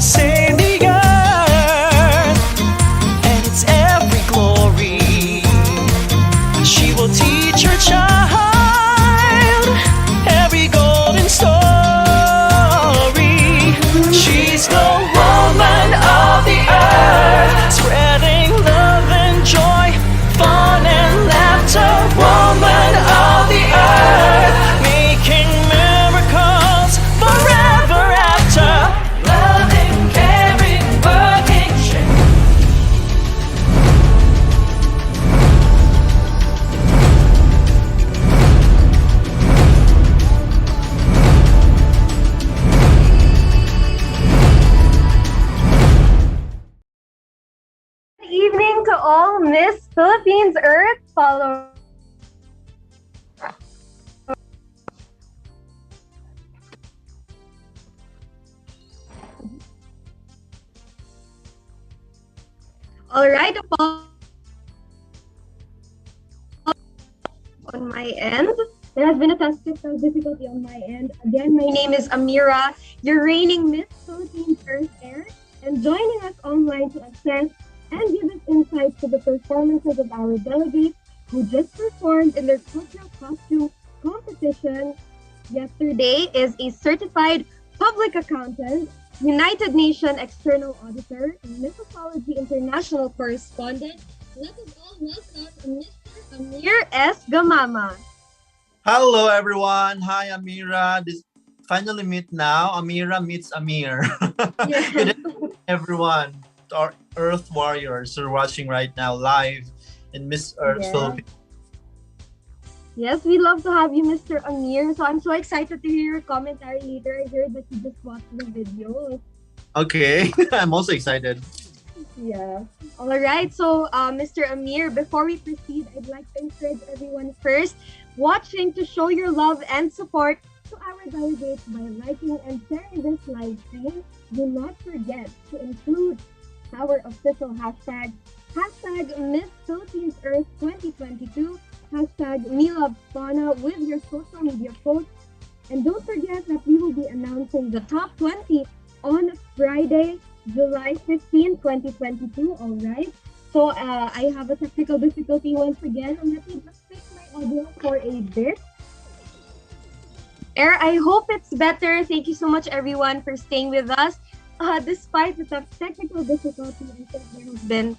save the earth and its every glory. She will teach her child every golden story. She's the woman of the earth, spreading love and joy, fun and laughter. Woman of the earth, making miracles forever after. Loving, caring, working, Good evening to all Miss Philippines Earth followers. All right, on my end. There has been a technical difficulty on my end. Again, my name is Ameera, your reigning Miss Philippines Earth Air, and joining us online to assess and give us insights to the performances of our delegates who just performed in their cultural costume competition yesterday is a certified public accountant, United Nations external auditor, and Missosology international correspondent. Let us all welcome Mr. Ameer S. Gamama. Hello, everyone. Hi, Ameera. This finally meet now. Ameera meets Ameer. Yes. Good evening, everyone. To our Earth warriors who are watching right now live in Miss Earth Yeah. Philippines. Yes, we love to have you, Mr. Ameer. So I'm so excited to hear your commentary later. I heard that you just watched the video. Okay, I'm also excited. Yeah. All right. So, Mr. Ameer, before we proceed, I'd like to encourage everyone first watching to show your love and support to our delegates by liking and sharing this live stream. Do not forget to include our official hashtag, hashtag Miss Philippines Earth 2022, hashtag MeLoveSpana with your social media posts. And don't forget that we will be announcing the top 20 on Friday, July 15, 2022. All right. So I have a technical difficulty once again. Let me just fix my audio for a bit. I hope it's better. Thank you so much, everyone, for staying with us. Despite the technical difficulty, I think there has been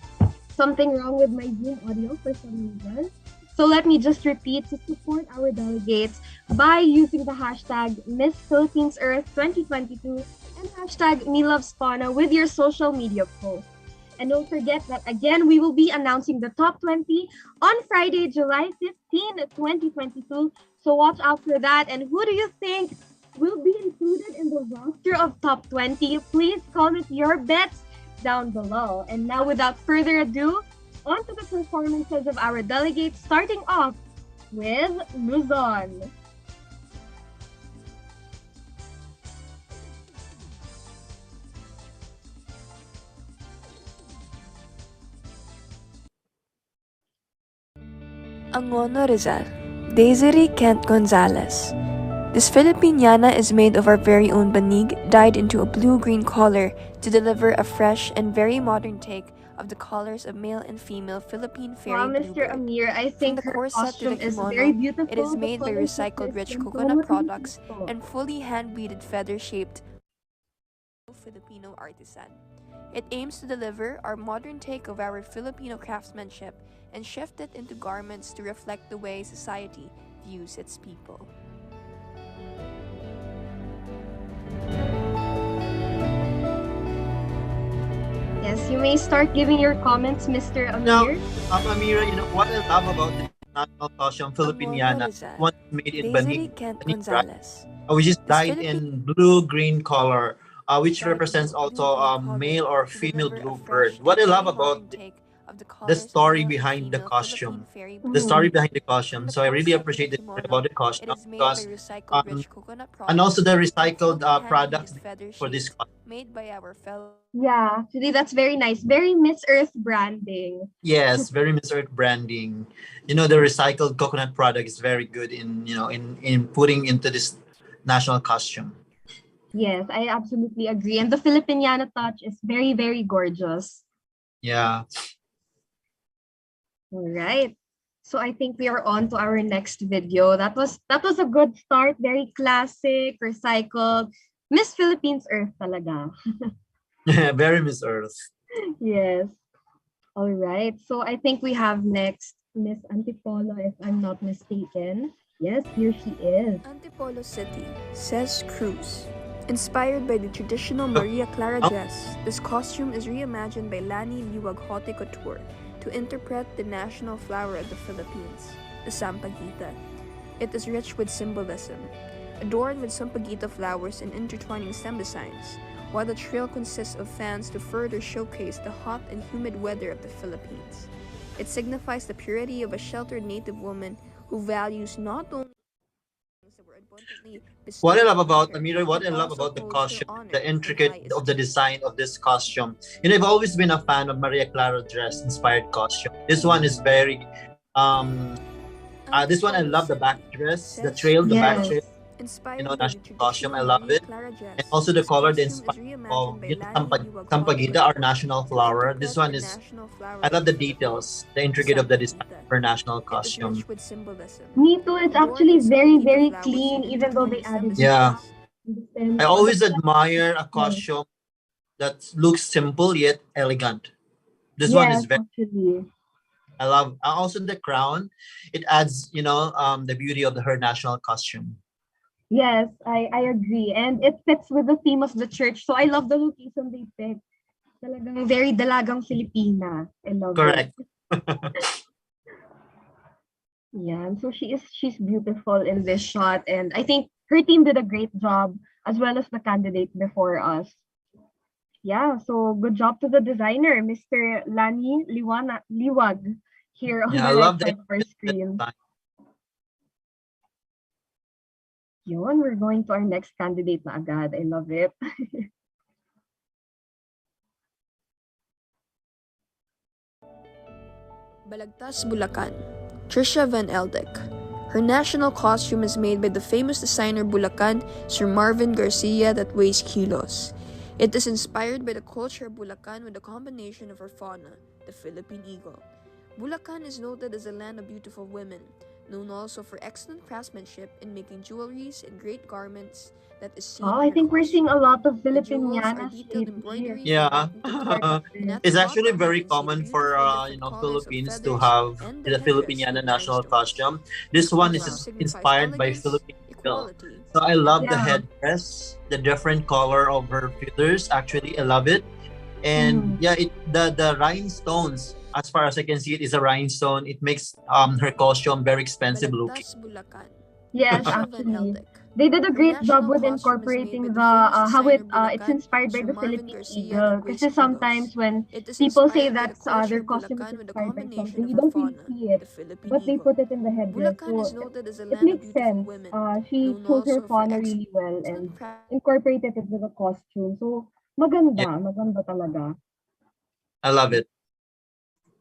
something wrong with my Zoom audio for some reason. So let me just repeat to support our delegates by using the hashtag Miss Philippines Earth 2022 and hashtag MeLoveSpana with your social media posts. And don't forget that again, we will be announcing the top 20 on Friday, July 15, 2022. So watch out for that. And who do you think will be included in the roster of top 20? Please comment your bets down below. And now, without further ado, on to the performances of our delegates, starting off with Luzon. Angono Rizal, Desiree Kent Gonzalez. This Filipiniana is made of our very own banig, dyed into a blue-green color to deliver a fresh and very modern take of the colors of male and female Philippine fairy Wow, Mr. bluebird. Ameer, I From think the her corset to costume the is kimono, very beautiful. it is made by The colors of recycled this rich and coconut so products beautiful. and fully hand-beaded feather-shaped Filipino artisan. It aims to deliver our modern take of our Filipino craftsmanship and shift it into garments to reflect the way society views its people. Yes, you may start giving your comments, Mr. Now, Ameer. Ameera, you know what I love about the national costume Filipiniana, Rizal, one made in Desiree banig, Kent banig, right? Gonzalez. Which is This dyed in blue-green color, which dyed represents into a also a blue-green color male or to female deliver a bluebird. fresh What I and love very about modern take of the the colors of story male and behind the female costume. Philippine fairy The story bluebird. behind the From costume. the So I really corset to the appreciate the story kimono, about the it costume is made by because recycled rich coconut and also products the and recycled fully products hand-beaded feather for this shapes made by our fellow. Yeah, actually, that's very nice. Very Miss Earth branding. yes, very Miss Earth branding. You know, the recycled coconut product is very good in in putting into this national costume. Yes, I absolutely agree. And the Filipiniana touch is very, very gorgeous. Yeah. All right. So I think we are on to our next video. That was a good start. Very classic, recycled. Miss Philippines Earth talaga. Very Miss Earth. Yes. All right. So I think we have next Miss Antipolo, if I'm not mistaken. Yes, here she is. Antipolo City, says Cruz. Inspired by the traditional Maria Clara Oh. dress, this costume is reimagined by Lani Liwag Haute Couture to interpret the national flower of the Philippines, the sampaguita. It is rich with symbolism, adorned with sampaguita flowers and intertwining stem designs, while the trail consists of fans to further showcase the hot and humid weather of the Philippines. It signifies the purity of a sheltered native woman who values not only things that were abundantly What I bestowed love about upon her, Amira, what but I love also about the holds her costume, honor the in intricate highest of the design of this costume. I've always been a fan of Maria Clara dress inspired costume. This one is very um this one I Antipolo love the back City, dress, the says trail, the back Yes. trail, Cruz. Inspired by the national costume. I traditional love Maria it. Clara And dress, also the this color, the costume is inspired reimagined of by Lani Liwag Haute Sampaguita, our Couture national to flower. This interpret one the is, national flower I of love the the details, Philippines, the the intricate of the design sampaguita. of her national It is costume. rich with symbolism, Me too. It's adorned actually with very, sampaguita very flowers clean, and even though they intertwining stem added Yeah. designs. the stems I on the always admire a yes. costume that looks simple yet elegant. This one is Yes, very, actually. I love also the crown. It adds, the beauty of her national costume. Yes, I agree. And it fits with the theme of the church. So I love the location they picked. Talagang very dalagang Filipina. I love it. Correct. Yeah, and so she's beautiful in this shot. And I think her team did a great job as well as the candidate before us. Yeah, so good job to the designer, Mr. Lani Liwag, here on Yeah, I the right love the side of our screen. design. Yun, we're going to our next candidate na agad. I love it. Balagtas, Bulacan. Trisha Van Eldick. Her national costume is made by the famous designer Bulacan, Sir Marvin Garcia, that weighs kilos. It is inspired by the culture of Bulacan with a combination of her fauna, the Philippine eagle. Bulacan is noted as a land of beautiful women, known also for excellent craftsmanship in making jewelries and great garments that is seen Oh, in I her think we're seeing a costume. lot of The jewels are Filipinianas detailed lately. embroidery from Yeah. bottom to Part of toe, and this. at It's the actually bottom you very can see the common for beautiful different colors of Philippines to feathers have and the the headdress Filipiniana with national rhinestones. costume. This This one also is signifies inspired by elegance, Philippine eagle. equality, So I and love the Yeah. headdress, the different color of her feathers. Actually, I love it. And Mm. yeah, the rhinestones, as far as I can see, it is a rhinestone. It makes her costume very expensive looking. Balagtas, Bulacan. Yes, Trisha Van actually. Eldick. They did a Her great job national with costume is made by incorporating the the famous how designer it's Bulacan, inspired by Sir the Marvin Philippine Garcia, eagle. that weighs Because kilos. sometimes when It is people say inspired by the that culture their of costume is Bulacan with a inspired by combination something, of you her don't really fauna, see it, the Philippine but they eagle. put it in the headdress. Bulacan So is noted as a it land of makes beautiful sense. women, She known chose her also for fauna really well excellent and incorporated it with the costume. So Yeah, maganda talaga. I love it.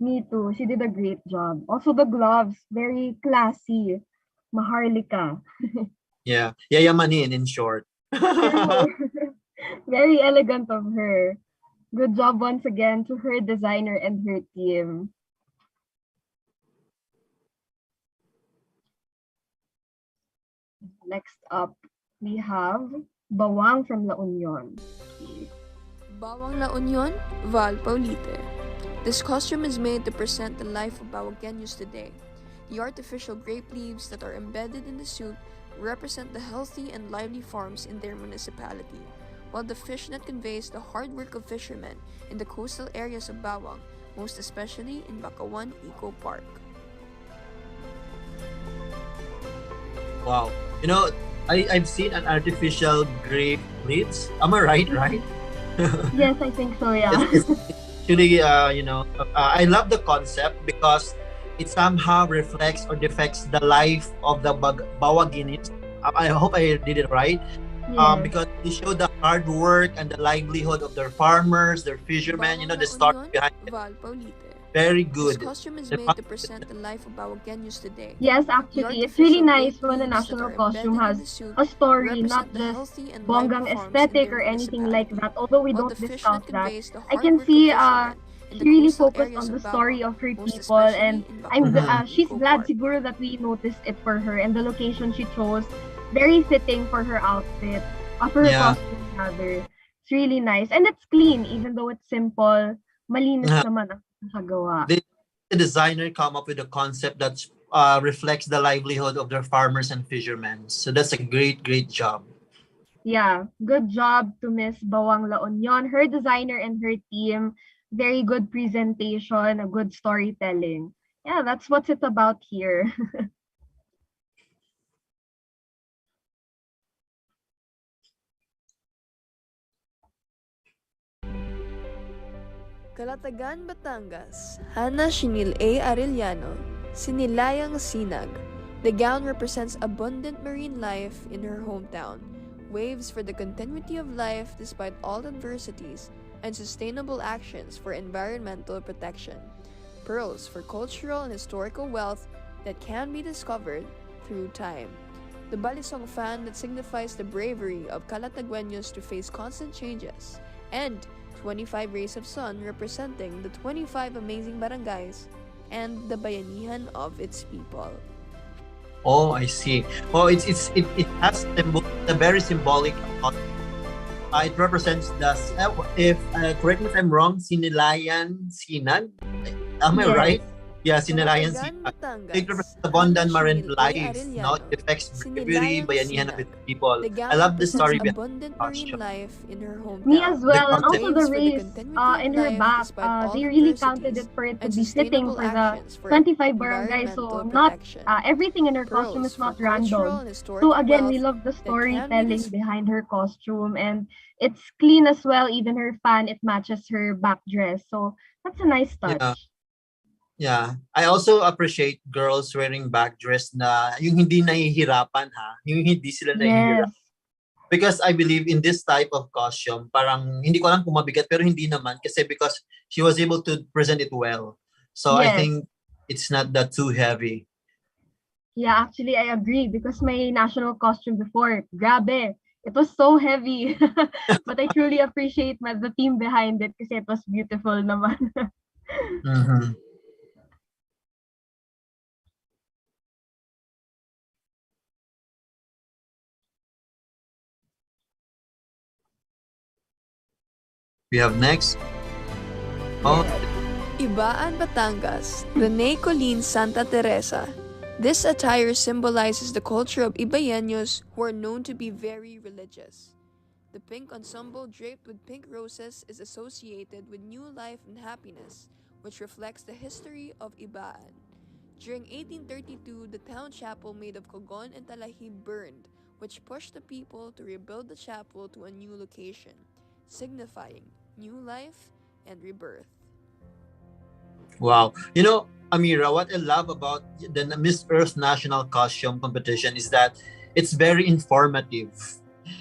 Me too. She did a great job. Also the gloves, very classy. Maharlika. Yeah, yayamanin in short. True. Very elegant of her. Good job once again to her designer and her team. Next up, we have Bawang from La Union. Bawang La Union, Val Paulite. This costume is made to present the life of Bawagueños today. The artificial grape leaves that are embedded in the suit represent the healthy and lively farms in their municipality, while the fishnet conveys the hard work of fishermen in the coastal areas of Bawang, most especially in Bakawan Eco Park. Wow. I've seen an artificial grape leaves. Am I right? Right? Yes, I think so, yeah. It's actually, I love the concept because it somehow reflects or depicts the life of the Bawaginis. I hope I did it right. Yes. Because they show the hard work and the livelihood of their farmers, their fishermen, the story Bawang La behind Union, it. Val Paulite. Very This good. costume is The made to present the life of Bawagueños today. Yes, The actually, it's really artificial nice grape when a leaves that national are costume embedded in has the suit a story, not represent the just healthy and lively bonggang farms in aesthetic their or anything like municipality, that. Although we while don't the fish discuss net that, conveys the I hard can work of see fishermen in the she really coastal focused areas on of the Bawang, story of her most people, and especially in Mhm. she's Eco glad Park. siguro that we noticed it for her, and the location she chose very fitting for her outfit, for her Yeah. costume rather. It's really nice, and it's clean even though it's simple. Malinis naman ang nakagawa. The designer come up with a concept that reflects the livelihood of their farmers and fishermen. So that's a great job. Yeah, good job to Miss Bawang La Union, her designer and her team. Very good presentation, a good storytelling. Yeah, that's what's it about here. Calatagan, Batangas, Hana Shinil A. Arellano, Sinilayang Sinag. The gown represents abundant marine life in her hometown, waves for the continuity of life despite all adversities, and sustainable actions for environmental protection. Pearls for cultural and historical wealth that can be discovered through time. The balisong fan that signifies the bravery of Calatagueños to face constant changes, and 25 rays of sun representing the 25 amazing barangays and the bayanihan of its people. Oh, I see. Oh, it has a very symbolic. It represents if correct me if I'm wrong, Sinilayan Sinag. Am I Yes. right? Yeah, Sinilayan Calatagan, Sinag. Batangas, It represents abundant Hana marine Shinil A. life. No, Arellano, it affects bravery, Sinilayang bayanihan of Sinag. its people. The I gown love the represents story behind abundant the marine costume. life in her Me hometown, as The well, and concept. also the waves for the race continuity of in her life back. despite all They really counted adversities, it for it to and be fitting sustainable for the actions for 25 barangays. So environmental not protection. everything in her costume Pearls is for not cultural random. and So historical again, we wealth love the that can be storytelling behind her costume, and it's clean as well. Even her fan, it matches her back dress. So that's a nice Yeah. touch. Yeah. I also appreciate girls wearing back dress na yung hindi nahihirapan ha. Yung hindi sila Yes. nahihirapan. Because I believe in this type of costume, parang hindi ko alam kung mabigat pero hindi naman kasi because she was able to present it well. So I Yes. think it's not that too heavy. Yeah, actually, I agree because my national costume before, grabe, it was so heavy. But I truly appreciate the team behind it kasi it was beautiful naman. Mhm. We have next. Oh, Ibaan, Batangas, Rene Colleen Santa Teresa. This attire symbolizes the culture of Ibaeños who are known to be very religious. The pink ensemble draped with pink roses is associated with new life and happiness, which reflects the history of Ibaan. During 1832, the town chapel made of cogon and talahi burned, which pushed the people to rebuild the chapel to a new location, signifying new life and rebirth. wow. You know, Ameera, what I love about the Miss Earth National Costume Competition is that it's very informative.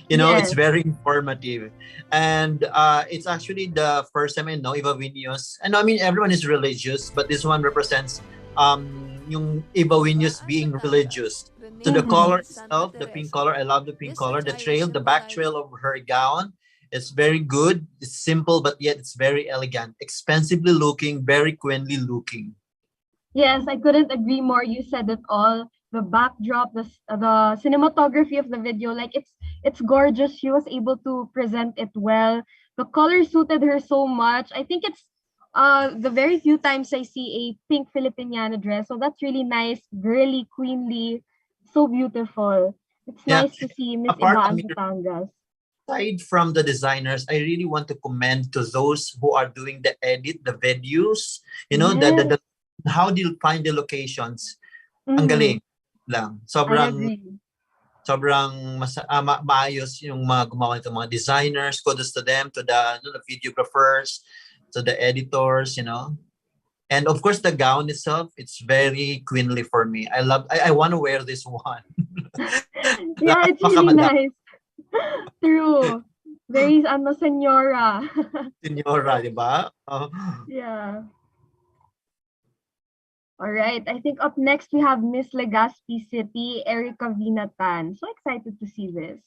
You know, it's Yes. very informative. And it's actually the first time I know Iba Vinyos. And I mean, everyone is religious, but this one represents yung Iba Vinyos being religious. So the Mhm. color itself, the pink color, I love the pink color. The trail, the back trail of her gown, it's very good. It's simple, but yet it's very elegant. Expensively looking, very queenly looking. Yes, I couldn't agree more. You said it all. The backdrop, the cinematography of the video, like it's gorgeous. She was able to present it well. The color suited her so much. I think it's the very few times I see a pink Filipiniana dress. So that's really nice, girly, queenly, so beautiful. It's Yeah. nice to see Miss Apart, Ibaan Batangas. aside from the designers, I really want to commend to those who are doing the edit, the videos, you know, Yes. how do you find the locations? Ang Mhm. galing lang. I agree. Sobrang maayos yung mga gumawa nito, mga designers. Kudos to them, to the videographers, to the editors, you know. And of course, the gown itself, it's very queenly for me. I want to wear this one. Yeah, it's really nice. True. Very senora. Senora, di ba? Oh. Yeah. All right. I think up next we have Miss Legazpi City, Erica Vinatan. So excited to see this.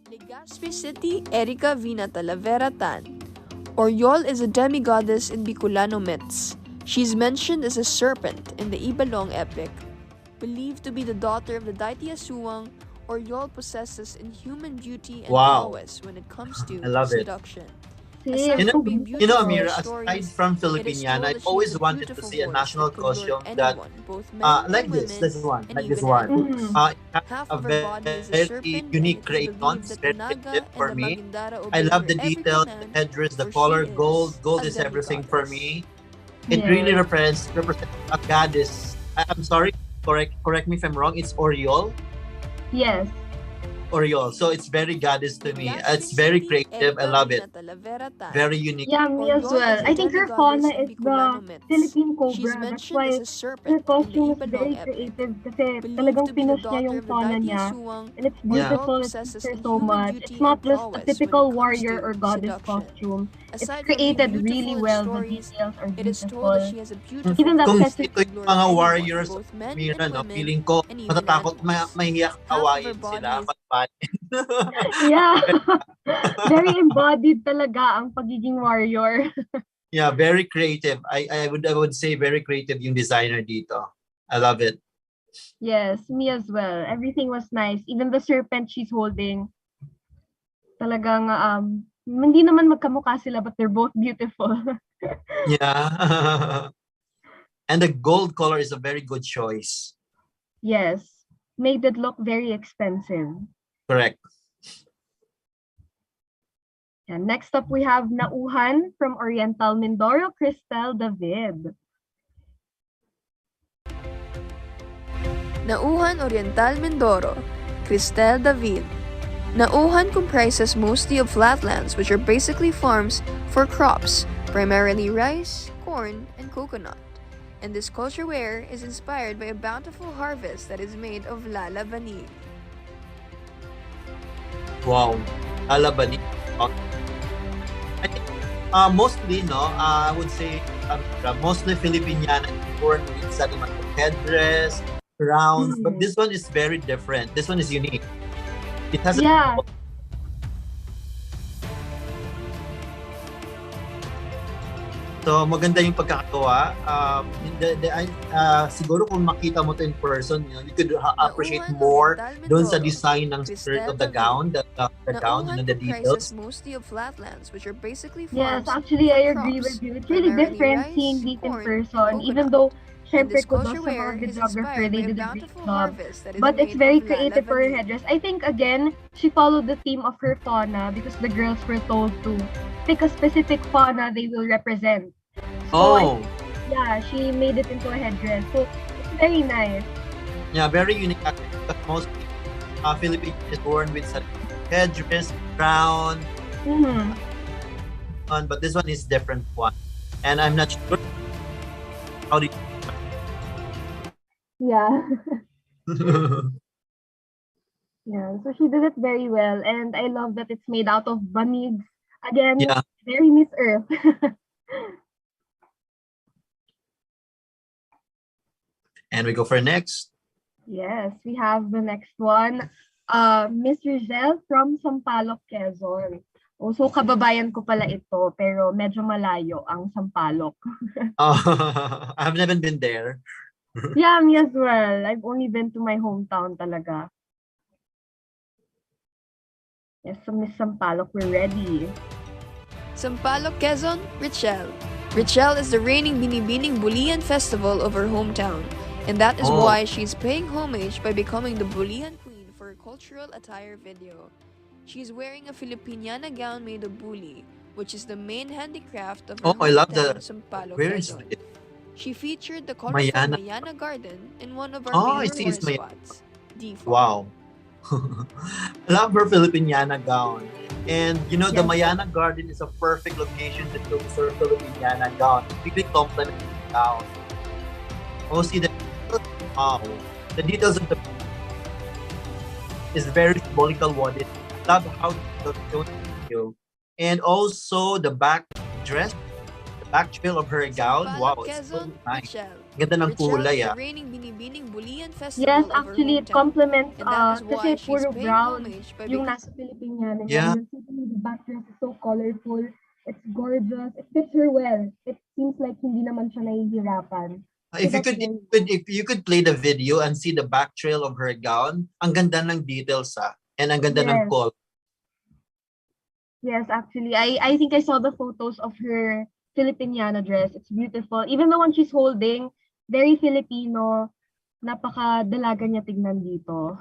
Legazpi City, Erika Vina Talavera Tan. Oriol is a demigoddess in Bicolano myths. She's mentioned as a serpent in the Ibalong epic. Believed to be the daughter of the deity Aswang, Oriol possesses inhuman beauty and Wow. prowess when it comes to I love it. seduction. Same. You know, So being you know, beautiful Ameera, in aside stories, from it is told Filipiniana, that I've she always has a wanted to beautiful see a voice national that could lure costume that, anyone, both men and like women, this one, and like this even one. animals. Mhm. It has Half a of her body is a very serpent, and unique it is believed creations, that the very Naga creative and for the me. Magindara I obey love her the every details, the command, headdress, the for she color, gold. is Gold a is everything for demigoddess. me. It really Yes. represents a goddess. I'm sorry, correct me if I'm wrong. It's Oriol. Yes. Oriol. So it's very goddess to me. Legazpi It's very City, creative. I Erika love it. Vina Talavera Tan. Very unique. Yeah, me as Oriol well. is a I think her demigoddess fauna in is the Bicolano myths. Philippine She's cobra. That's mentioned as why a her serpent in the costume is Ibalong very epic. creative kasi Believed talagang to be the pinush niya daughter yung of the fauna deity niya. Aswang, And it's Yeah. Oriol beautiful. It possesses fits her so inhuman much. It's beauty and not just a prowess when it typical comes warrior to or goddess seduction. costume. It's Aside from being created really beautiful in well. The stories, details are it is told that beautiful. she has a beautiful Even the Kung voice ito that accessories. could yung lure mga anyone, warriors of both men Ameera, and no? women, Feeling ko, and even matatakot, animals. mahihiyak Half of her kawain body sila. is Pagpain. Yeah. Very embodied talaga ang pagiging warrior. Yeah, very creative. I would say very creative yung designer dito. I love it. Yes, me as well. Everything was nice. Even the serpent she's holding. Talagang hindi naman magkamukha sila but they're both beautiful. Yeah. And the gold color is a very good choice. Yes. Made it look very expensive. Correct. And next up we have Nauhan from Oriental Mindoro, Cristel David. Nauhan Oriental Mindoro, Cristel David. Nauhan comprises mostly of flatlands, which are basically farms for crops, primarily rice, corn, and coconut. And this culture wear is inspired by a bountiful harvest that is made of lala banig. Wow. Alabani. I think mostly, no, I would say mostly Filipiniana born with Saliman headdress, rounds, but this one is very different. This one is unique. It has Yeah. So maganda yung pagkakagawa. Siguro kung makita mo to in person, you could appreciate more doon sa design ng skirt of the gown, the gown, Nauhan the comprises details. mostly of flatlands, which are basically Yes, farms actually for I agree crops, with you. It's really primarily different rice, seeing these in corn, person. and Even coconut. though And syempre this kudos culture sa wear mga is videographer, inspired by they a did a great bountiful job. harvest that is But it's made very of lala creative for her banig. headdress. I think again, she followed the theme of her fauna because the girls were told to pick a specific fauna they will represent. So Oh, yeah, she made it into a headdress. So it's very nice. yeah, very unique. Because most Philippines is born with such headdress, crown, Mm-hmm. but this one is different one. And I'm not sure how did Yeah. Yeah. So she did it very well. And I love that it's made out of banigs. Again, Yeah. very Miss Earth. And we go for next. Yes, we have the next one. Miss Rizal from Sampaloc, Quezon. Oh, so kababayan ko pala ito, pero medyo malayo ang Sampaloc. I've never been there. Yeah, me as well. I've only been to my hometown talaga. Yes, so Miss Sampaloc, we're ready. Sampaloc, Quezon, Richel. Richel is the reigning Binibining Bulian festival of her hometown, and that is Oh. why she's paying homage by becoming the Bulian queen for a cultural attire video. She's wearing a Filipiniana gown made of buli, which is the main handicraft of her Oh, I love hometown, that. Sampaloc, Where is Quezon. it? She featured the colorful Mayana. Mayana Garden in one of our Oh, I favorite see, it's tourist Mayana. spots, D4. Wow. I love her Filipiniana gown. And you know, the Yes. Mayana Garden is a perfect location to look for Filipiniana gown. It really complements the gown. Oh, see the wow. The details of the is very symbolical worded. I love how the you. And also the back dress, the back trail of her gown. Wow, Sampaloc, it's so Quezon, nice. Richel. Ganda ng Rachel kulay, is the ah. reigning Binibining Bulian Yes, Festival of her actually, it hometown. complements, And that is why kasi she's puro paying brown homage by yung becoming nasa Filipiniana niya. Yeah. And you'll see the back dress is so colorful. It's gorgeous. It fits her well. It seems like hindi naman siya nahihirapan. So If you that's could, very if you could play the video and see the back trail of her gown, ang ganda ng details, ah. And ang ganda ng Yes. color. Yes, actually, I think I saw the photos of her Filipiniana dress. It's beautiful. Even the one she's holding, very Filipino. Napaka-dalaga niya tignan dito.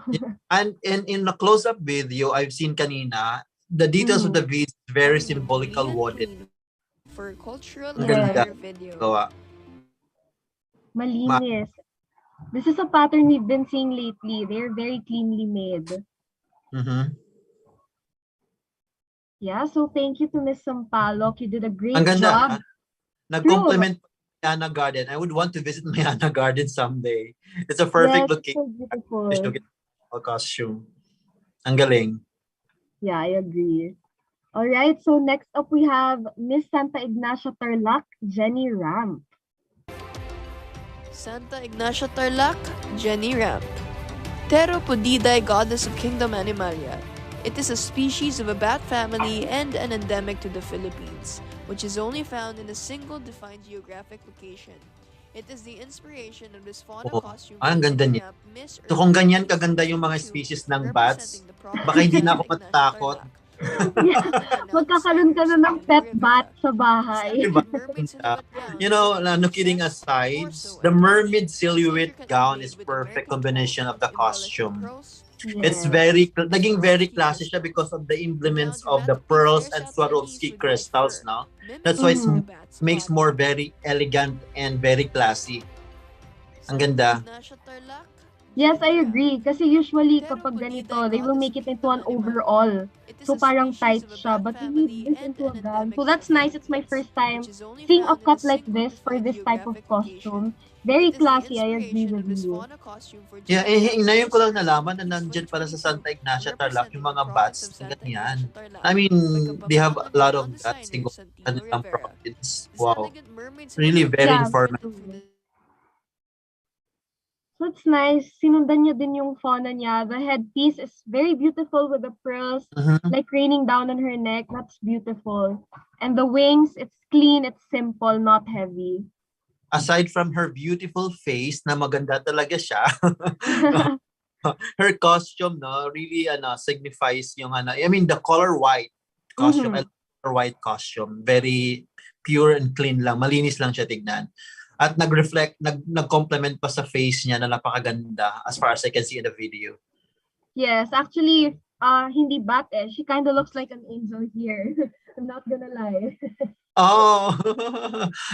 And in the close-up video I've seen kanina, the details of the video is very symbolical Bulian worded. clean for cultural Ang ganda. attire video. Gawa. Malinis. This is a pattern we've been seeing lately. They're very cleanly made. Mhm. Yeah, so thank you to Miss Sampalok. You did a great Ang ganda. job. Ah. Nag-compliment Mayana Garden. I would want to visit Mayana Garden someday. It's a perfect Yes, it's location so beautiful. to get a costume. Ang galing. Yeah, I agree. All right, so next up we have Miss Santa Ignacia Tarlac, Jenny Ramp. Santa Ignacia Tarlac, Jenny Ramp. Tero Pudiday, goddess of kingdom Animalia. It is a species of a bat family and an endemic to the Philippines, which is only found in a single defined geographic location. It is the inspiration of this fauna Oh, costume. ang ganda niya. So kung ganyan kaganda yung mga species ng bats, baka hindi na ako matatakot. Magkakaroon ka na ng pet bat sa bahay. Diba? You know, no kidding aside, the mermaid silhouette gown is perfect combination of the costume. It's naging very classy siya because of the implements of the pearls and Swarovski crystals, no? That's why it makes more very elegant and very classy. Ang ganda. Yes, I agree. Kasi usually kapag ganito, they will make it into an overall. So parang tight siya. But we need this into a gown. So that's nice. It's my first time seeing a cut like this for this type of costume. Very classy, I agree with you. Yeah, ngayon ko lang nalaman na nandyan pala sa Santa Ignacia Tarlac yung mga bats na ganyan. I mean, they have a lot of that single province. Wow. Really very informative. So it's nice. Sinundan niya din yung fauna niya. The headpiece is very beautiful with the pearls like raining down on her neck. That's beautiful. And the wings, it's clean, it's simple, not heavy. Aside from her beautiful face na maganda talaga siya, her costume no really signifies yung I mean the color white costume. I love her white costume. Very pure and clean lang. Malinis lang siya tignan. At nag-reflect, nag-complement pa sa face niya na napakaganda as far as I can see in the video. Yes, actually, hindi bat eh. She kind of looks like an angel here. I'm not gonna lie. Oh,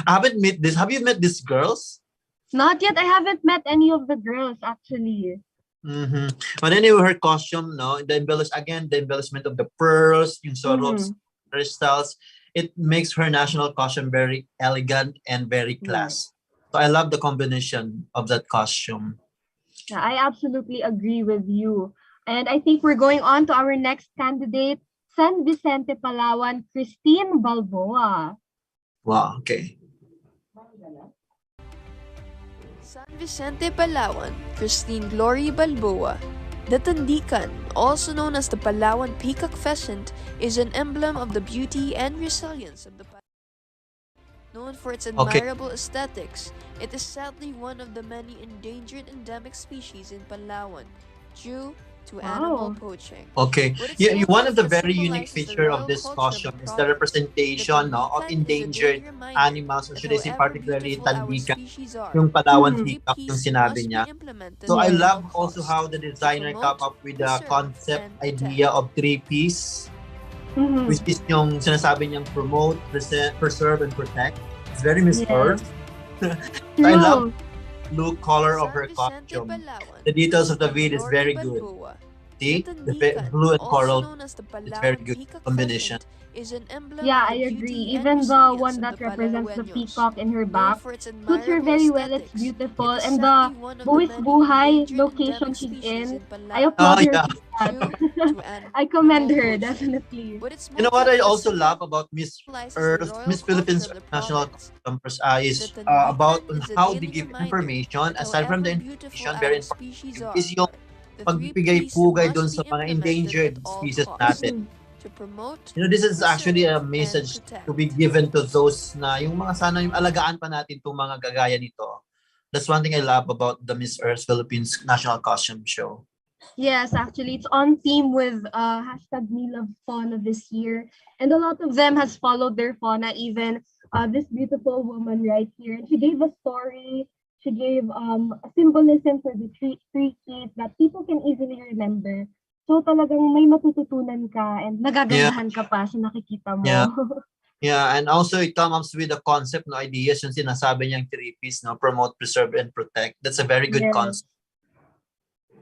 I haven't met this. Have you met these girls? Not yet. I haven't met any of the girls actually. But anyway, her costume, no, the embellishment of the pearls, yung Swarovski crystals, it makes her national costume very elegant and very classy. So I love the combination of that costume. Yeah, I absolutely agree with you. And I think we're going on to our next candidate, San Vicente, Palawan, Christine Balboa. Wow, okay. San Vicente, Palawan, Christine Glory Balboa. The Tandikan, also known as the Palawan Peacock Pheasant, is an emblem of the beauty and resilience of the Palawan. Known for its admirable aesthetics, it is sadly one of the many endangered endemic species in Palawan due to animal poaching. Okay. One of the very unique feature of this costume is the representation of endangered animals, or should I say particularly Tandikan, yung Palawan peacock yung sinabi niya. So I love also how the designer come up with the concept idea of three-piece, which is yung sinasabi niyang promote, preserve, and protect. It's very Miss Earth. I love blue color of her costume. The details of the video is very good. See, The the tanikan, blue and also coral, known as the it's very Palang good Bika combination. crescent, is an emblem Yeah, of the I agree. beauty and Even the resilience one of the that represents the Palaweños. peacock in her Known back for its suits her admirable very well. It's aesthetics, beautiful. it is And sadly the one of the Buwis many Buhay endangered location endemic she's species in, in I Palau applaud Oh her yeah. for that. due to an I commend her, overpollution. definitely. With its You know what I also multifaceted love about symbolizes the royal Miss culture Philippines of the National province. The is about Tandikan on is a how they daily give reminder information. that Aside from however the beautiful information, very our important species is are, yung the three P's pagbigay-pugay must dun be sa mga implemented at endangered all species costs natin. Mhm. to promote, You know, this is actually preserve, a and message to be protect. given to those na yung mga sana yung alagaan pa natin itong mga gagaya nito. That's one thing I love about the Miss Earth Philippines National Costume Show. Yes, actually, it's on theme with hashtag Me Love Fauna this year. And a lot of them has followed their fauna, even this beautiful woman right here. And she gave a story. She gave a symbolism for the three keys that people can easily remember. So talagang may matututunan ka and Yeah, nagagandahan ka pa sa nakikita yeah. mo. Yeah, and also it comes with the concept, no ideas yung sinasabi niyang three P's, no, promote, preserve, and protect. That's a very good Yes. concept.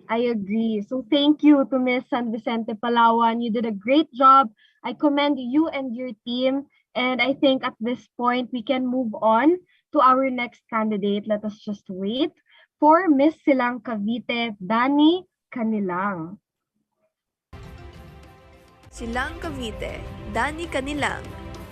I agree. So thank you to Miss San Vicente Palawan. You did a great job. I commend you and your team. And I think at this point, we can move on to our next candidate. Let us just wait for Miss Silang Cavite, Dani Canilang. Silang Cavite, Dani Canilang.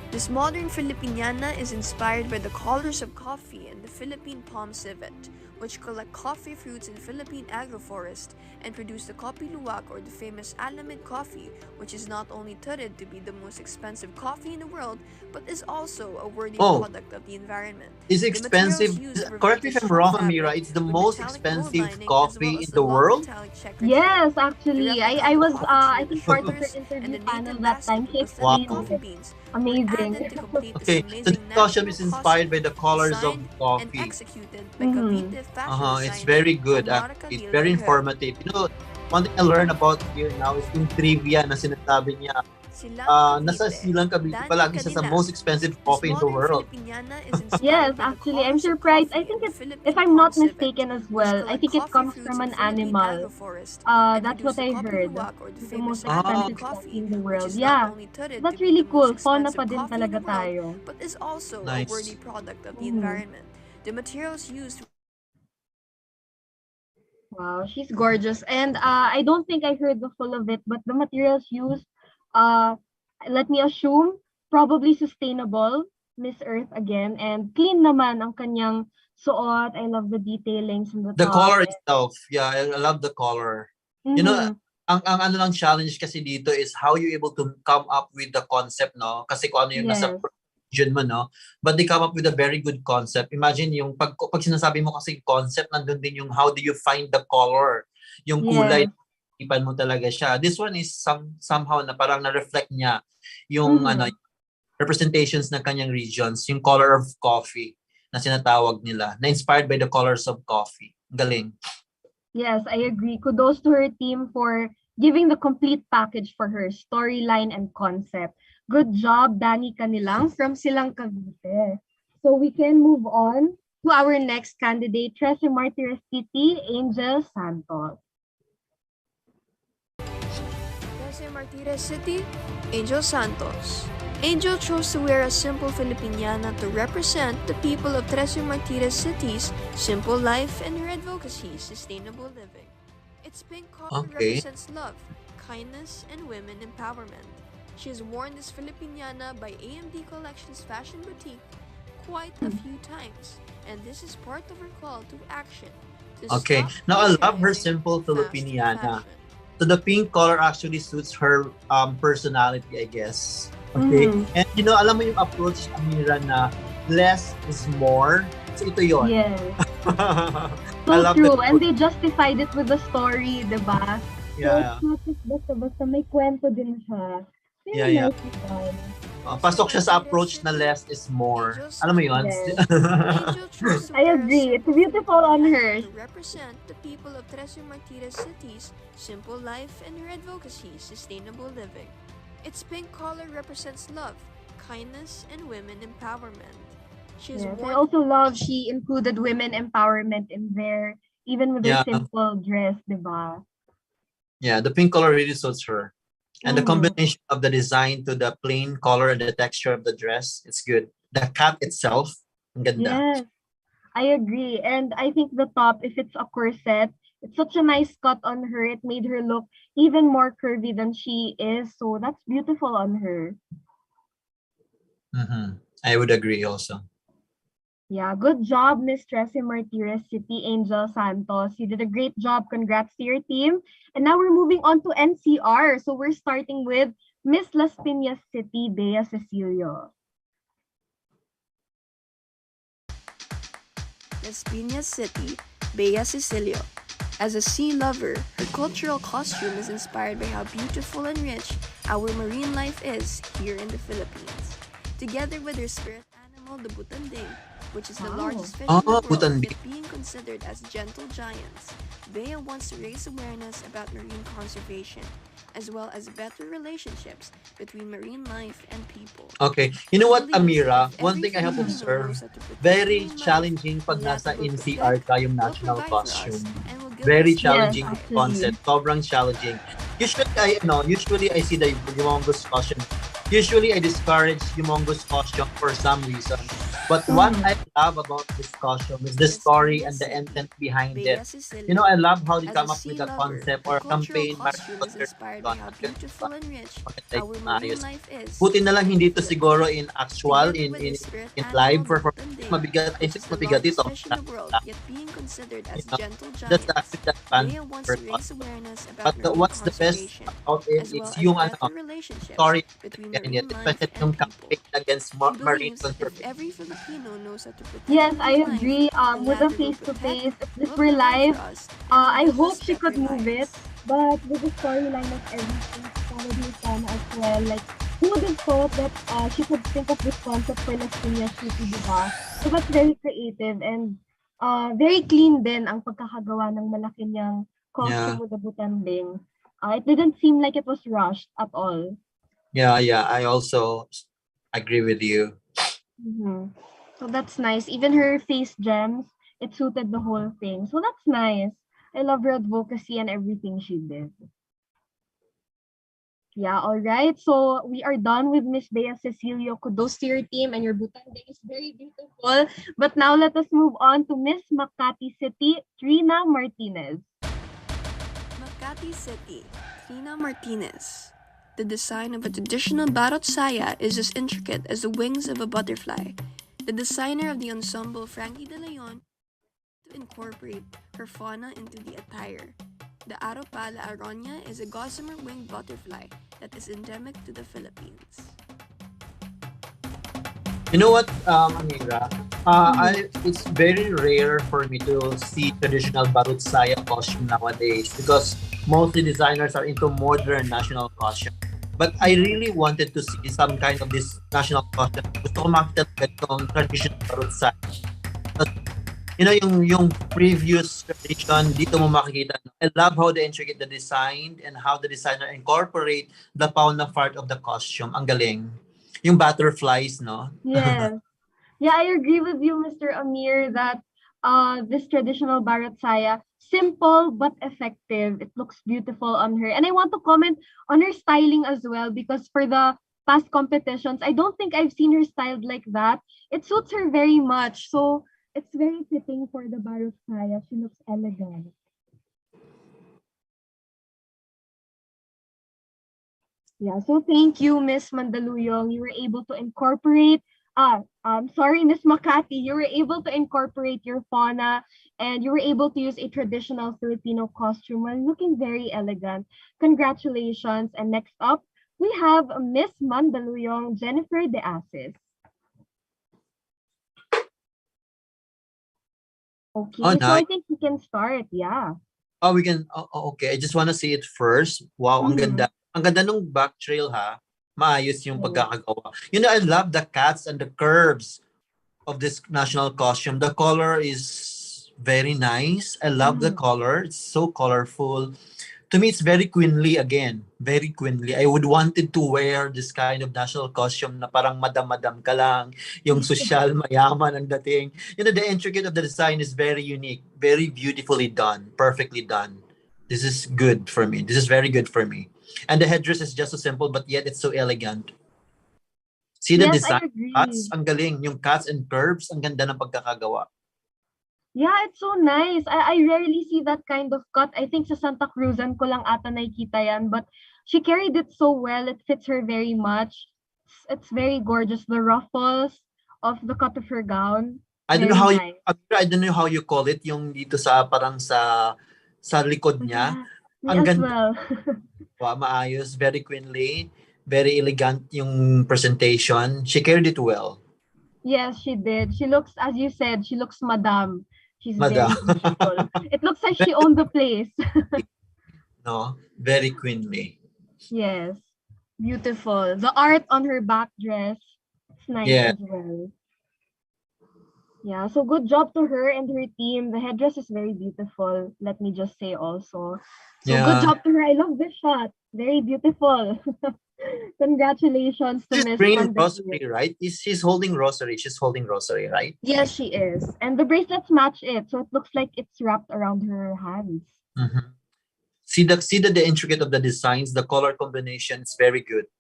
This modern Filipiniana is inspired by the colors of coffee and the Philippine palm civet, which collect coffee fruits in Philippine agroforest and produce the kopi luwak or the famous Alamid coffee, which is not only touted to be the most expensive coffee in the world, but is also a worthy Oh, product of the environment. it's The materials expensive. used Correct me reverted if I'm straw wrong, Ameera. fabric It's the with most metallic gold expensive lining as well coffee as in the the long world. metallic checkered Yes, fabric. The actually, replica I of the was, coffee tree I with think part of her sugars and interview the panel native that time. basket She of authentic explained Wow. coffee it. beans were Amazing. added to complete this Okay, so amazing this costume national is inspired costume, by the colors of designed and coffee. executed by Mm-hmm. Cavite fashion It's designer very good. Ameera Actually, it's very Mujer. informative. You know, one thing I learned about here now is yung trivia na sinasabi niya. Silang Nasa Cavite, Silang Cavite pa Dani lang, isa sa Canilang. most expensive This coffee in the modern world. Filipiniana is Yes, inspired by the actually, I'm colors of surprised. I coffee think and the if Philippine I'm palm not civet, mistaken as which well, I collect think it coffee comes fruits from in an Philippine animal. agroforest and That's produce what the I kopi heard. luwak or the The famous most Oh, Alamid expensive coffee, coffee in the which world. is not Yeah, only touted to that's be the really most cool. Fauna expensive pa din coffee in the talaga world, tayo. but is also a worthy nice. product of the Mhm. environment. The materials used Wow, she's gorgeous. And I don't think I heard the full of it, but the materials used, uh, let me assume, probably sustainable, Miss Earth again, and clean naman ang kanyang suot. I love the detailings in the The top. color itself, yeah, I love the color. You know, Mm-hmm. ang ano lang challenge kasi dito is how you able to come up with the concept, no? Kasi kung ano yung nasa Yes. region mo, no? But they come up with a very good concept. Imagine yung pag sinasabi mo kasi concept, nandun din yung how do you find the color, yung kulay, Yes. ipan mo talaga siya. This one is somehow na parang na-reflect niya yung ano Mm-hmm. representations ng kanyang regions, yung color of coffee na sinatawag nila, na inspired by the colors of coffee. Galing. Yes, I agree. Kudos to her team for giving the complete package for her storyline and concept. Good job, Dani Canilang from Silang Cavite. So we can move on to our next candidate, Trece Martires City, Angel Santos. Trece Martires City, Angel Santos. Angel chose to wear a simple Filipiniana to represent the people of Trece Martires City's simple life and her advocacy, sustainable living. Its pink color Okay. represents love, kindness, and women empowerment. She has worn this Filipiniana by AMD Collections Fashion Boutique quite a few times, and this is part of her call to action to Okay. stop Now, I love her patronizing simple fast Filipiniana. fashion. So the pink color actually suits her personality, I guess. Okay. Mhm. And you know, alam mo yung approach, Ameera, na less is more. So ito yon. Yes. I So love true. that. And they justified it with the story, diba? So Yeah. it's not just basta-basta, may kwento din siya. Yeah, Very yeah. nicely done. Pasok siya sa approach na less is more. Alam mo yun? Yes. Angel chose to I wear a agree. It's simple beautiful on Filipiniana her. to represent the people of Trece Martires City's simple life and her advocacy, sustainable living. Its pink color represents love, kindness, and women empowerment. She is Yes, I worn also love she included women empowerment in there, even with her Yeah. simple dress, diba? Yeah, the pink color really suits her. And the Mhm. combination of the design to the plain color and the texture of the dress, it's good. The cap itself, ang ganda. Yes, I agree. And I think the top, if it's a corset, it's such a nice cut on her. It made her look even more curvy than she is. So that's beautiful on her. I would agree also. Yeah, good job, Miss Tressie Martirez, City Angel Santos. You did a great job. Congrats to your team. And now we're moving on to NCR. So we're starting with Miss Las Piñas City, Bea Cecilio. Las Piñas City, Bea Cecilio. As a sea lover, her cultural costume is inspired by how beautiful and rich our marine life is here in the Philippines. Together with her spirit animal, the butanding, which is the Wow. largest fish in the Oh, world, butanding. yet being considered as gentle giants, Bea wants to raise awareness about marine conservation, as well as better relationships between marine life and people. Okay. You know She what, believes that Amira? if One every thing I have Filipino knows observed, how to protect very marine life, challenging the pag land nasa will NCR protect, ka yung will national provide for us, costume. and will give Very us Yes, challenging life. actually. concept. Sobrang challenging. Usually I see the humongous costume. Usually I discourage humongous costume for some reason. But what Mhm. I love about this costume is the Las story Piñas and the City, intent behind Bea it. You know, Cecilio. I love how they As a come up sea with a lover, concept her or cultural campaign para costume is inspired by conservation. how Ang ganda. beautiful and rich Maganda our yung marine maayos. life is Buti na lang here in the hindi to siguro Philippines. in actual, Together with her in spirit in animal, live the performance. butanding, Mabigat, I which think is the mabigat largest ito. fish in the world, yet being considered You as know, gentle that's the giants, actually the Bea advantage wants for to raise costume. awareness about But marine what's the best conservation, about it as well is as yung better relationships story between behind it, marine life especially and yung people. campaign against She marine believes that if conservation. every Filipino knows how to protect Yes, I marine life, agree. the With the latter will face to protect, face, if this will were provide for live, us, and will I give hope us she could better move it. lives. But with the storyline of everything, it's probably fun as well. Like, who would have thought that she could think of this concept for Las Piñas City, diba? So that's very creative and very clean din ang pagkakagawa ng malaki niyang Yeah, costume with the butanding. It didn't seem like it was rushed at all. yeah. I also agree with you. Mhm. So that's nice. Even her face gems, it suited the whole thing. So that's nice. I love her advocacy and everything she did. Yeah, all right. So we are done with Miss Bea Cecilio. Kudos to your team and your butande is very beautiful. But now let us move on to Miss Makati City, Trina Martinez. Makati City, Trina Martinez. The design of a traditional barot saya is as intricate as the wings of a butterfly. The designer of the ensemble, Frankie De Leon, to incorporate her fauna into the attire. The Aropala aronia is a gossamer winged butterfly that is endemic to the Philippines. You know what, Ameera? Mhm. It's very rare for me to see traditional Barut Saya costume nowadays because mostly designers are into modern national costume. But I really wanted to see some kind of this national costume. Gusto ko makita talaga itong traditional Barut Saya. Because, you know, yung previous tradition, dito mo makikita. I love how they intricate the design and how the designer incorporate the fauna part of the costume. Ang galing. Yung butterflies, no? Yes. Yeah, I agree with you, Mr. Amir, that this traditional Bharat Saya, simple but effective. It looks beautiful on her. And I want to comment on her styling as well because for the past competitions, I don't think I've seen her styled like that. It suits her very much. So it's very fitting for the Bharat Saya. She looks elegant. Yeah, so thank you, Miss Mandaluyong. You were able to incorporate, sorry, Miss Makati, you were able to incorporate your fauna and you were able to use a traditional Filipino costume while looking very elegant. Congratulations. And next up, we have Miss Mandaluyong, Jennifer De Asis. Oh, Okay, so nice. I think we can start. Yeah. Oh, we can. Okay. I just want to see it first. Wow, ang Mm-hmm. ganda. Ang ganda nung back trail ha. Maayos yung Yes. pagkakagawa. You know, I love the cats and the curves of this national costume. The color is very nice. I love the Mm-hmm. color. It's so colorful. To me, it's very queenly again. Very queenly. I would wanted to wear this kind of national costume na parang madam-madam ka lang. Yung social, mayaman ang dating. You know, the intricate of the design is very unique. Very beautifully done. Perfectly done. This is good for me. This is very good for me. And the headdress is just so simple, but yet it's so elegant. See the Yes, I design agree. cuts? Ang galing. Yung cuts and curves, ang ganda ng pagkakagawa. Yeah, it's so nice. I rarely see that kind of cut. I think sa Santa Cruzan ko lang ata nakikita yan, but she carried it so well. It fits her very much. It's very gorgeous. The ruffles of the cut of her gown. I don't know Very how nice. I don't know how you call it, yung dito sa parang sa likod niya. Me Ang as ganda. well. Maayos, very queenly, very elegant yung presentation. She carried it well. Yes, she did. She looks, as you said, she looks madam. She's Madam. very beautiful. It looks like she owned the place. No, very queenly. Yes. Beautiful. The art on her back dress, it's nice Yeah. as well. Yeah, so good job to her and her team. The headdress is very beautiful. Let me just say also. So good Yeah. job to her. I love this shot. Very beautiful. Congratulations to She's Miss bringing Mandaluyong. rosary, right? She's holding rosary. She's holding rosary, right? Yes, she is. And the bracelets match it, so it looks like it's wrapped around her hands. Mm-hmm. See the intricate of the designs, the color combination. It's very good.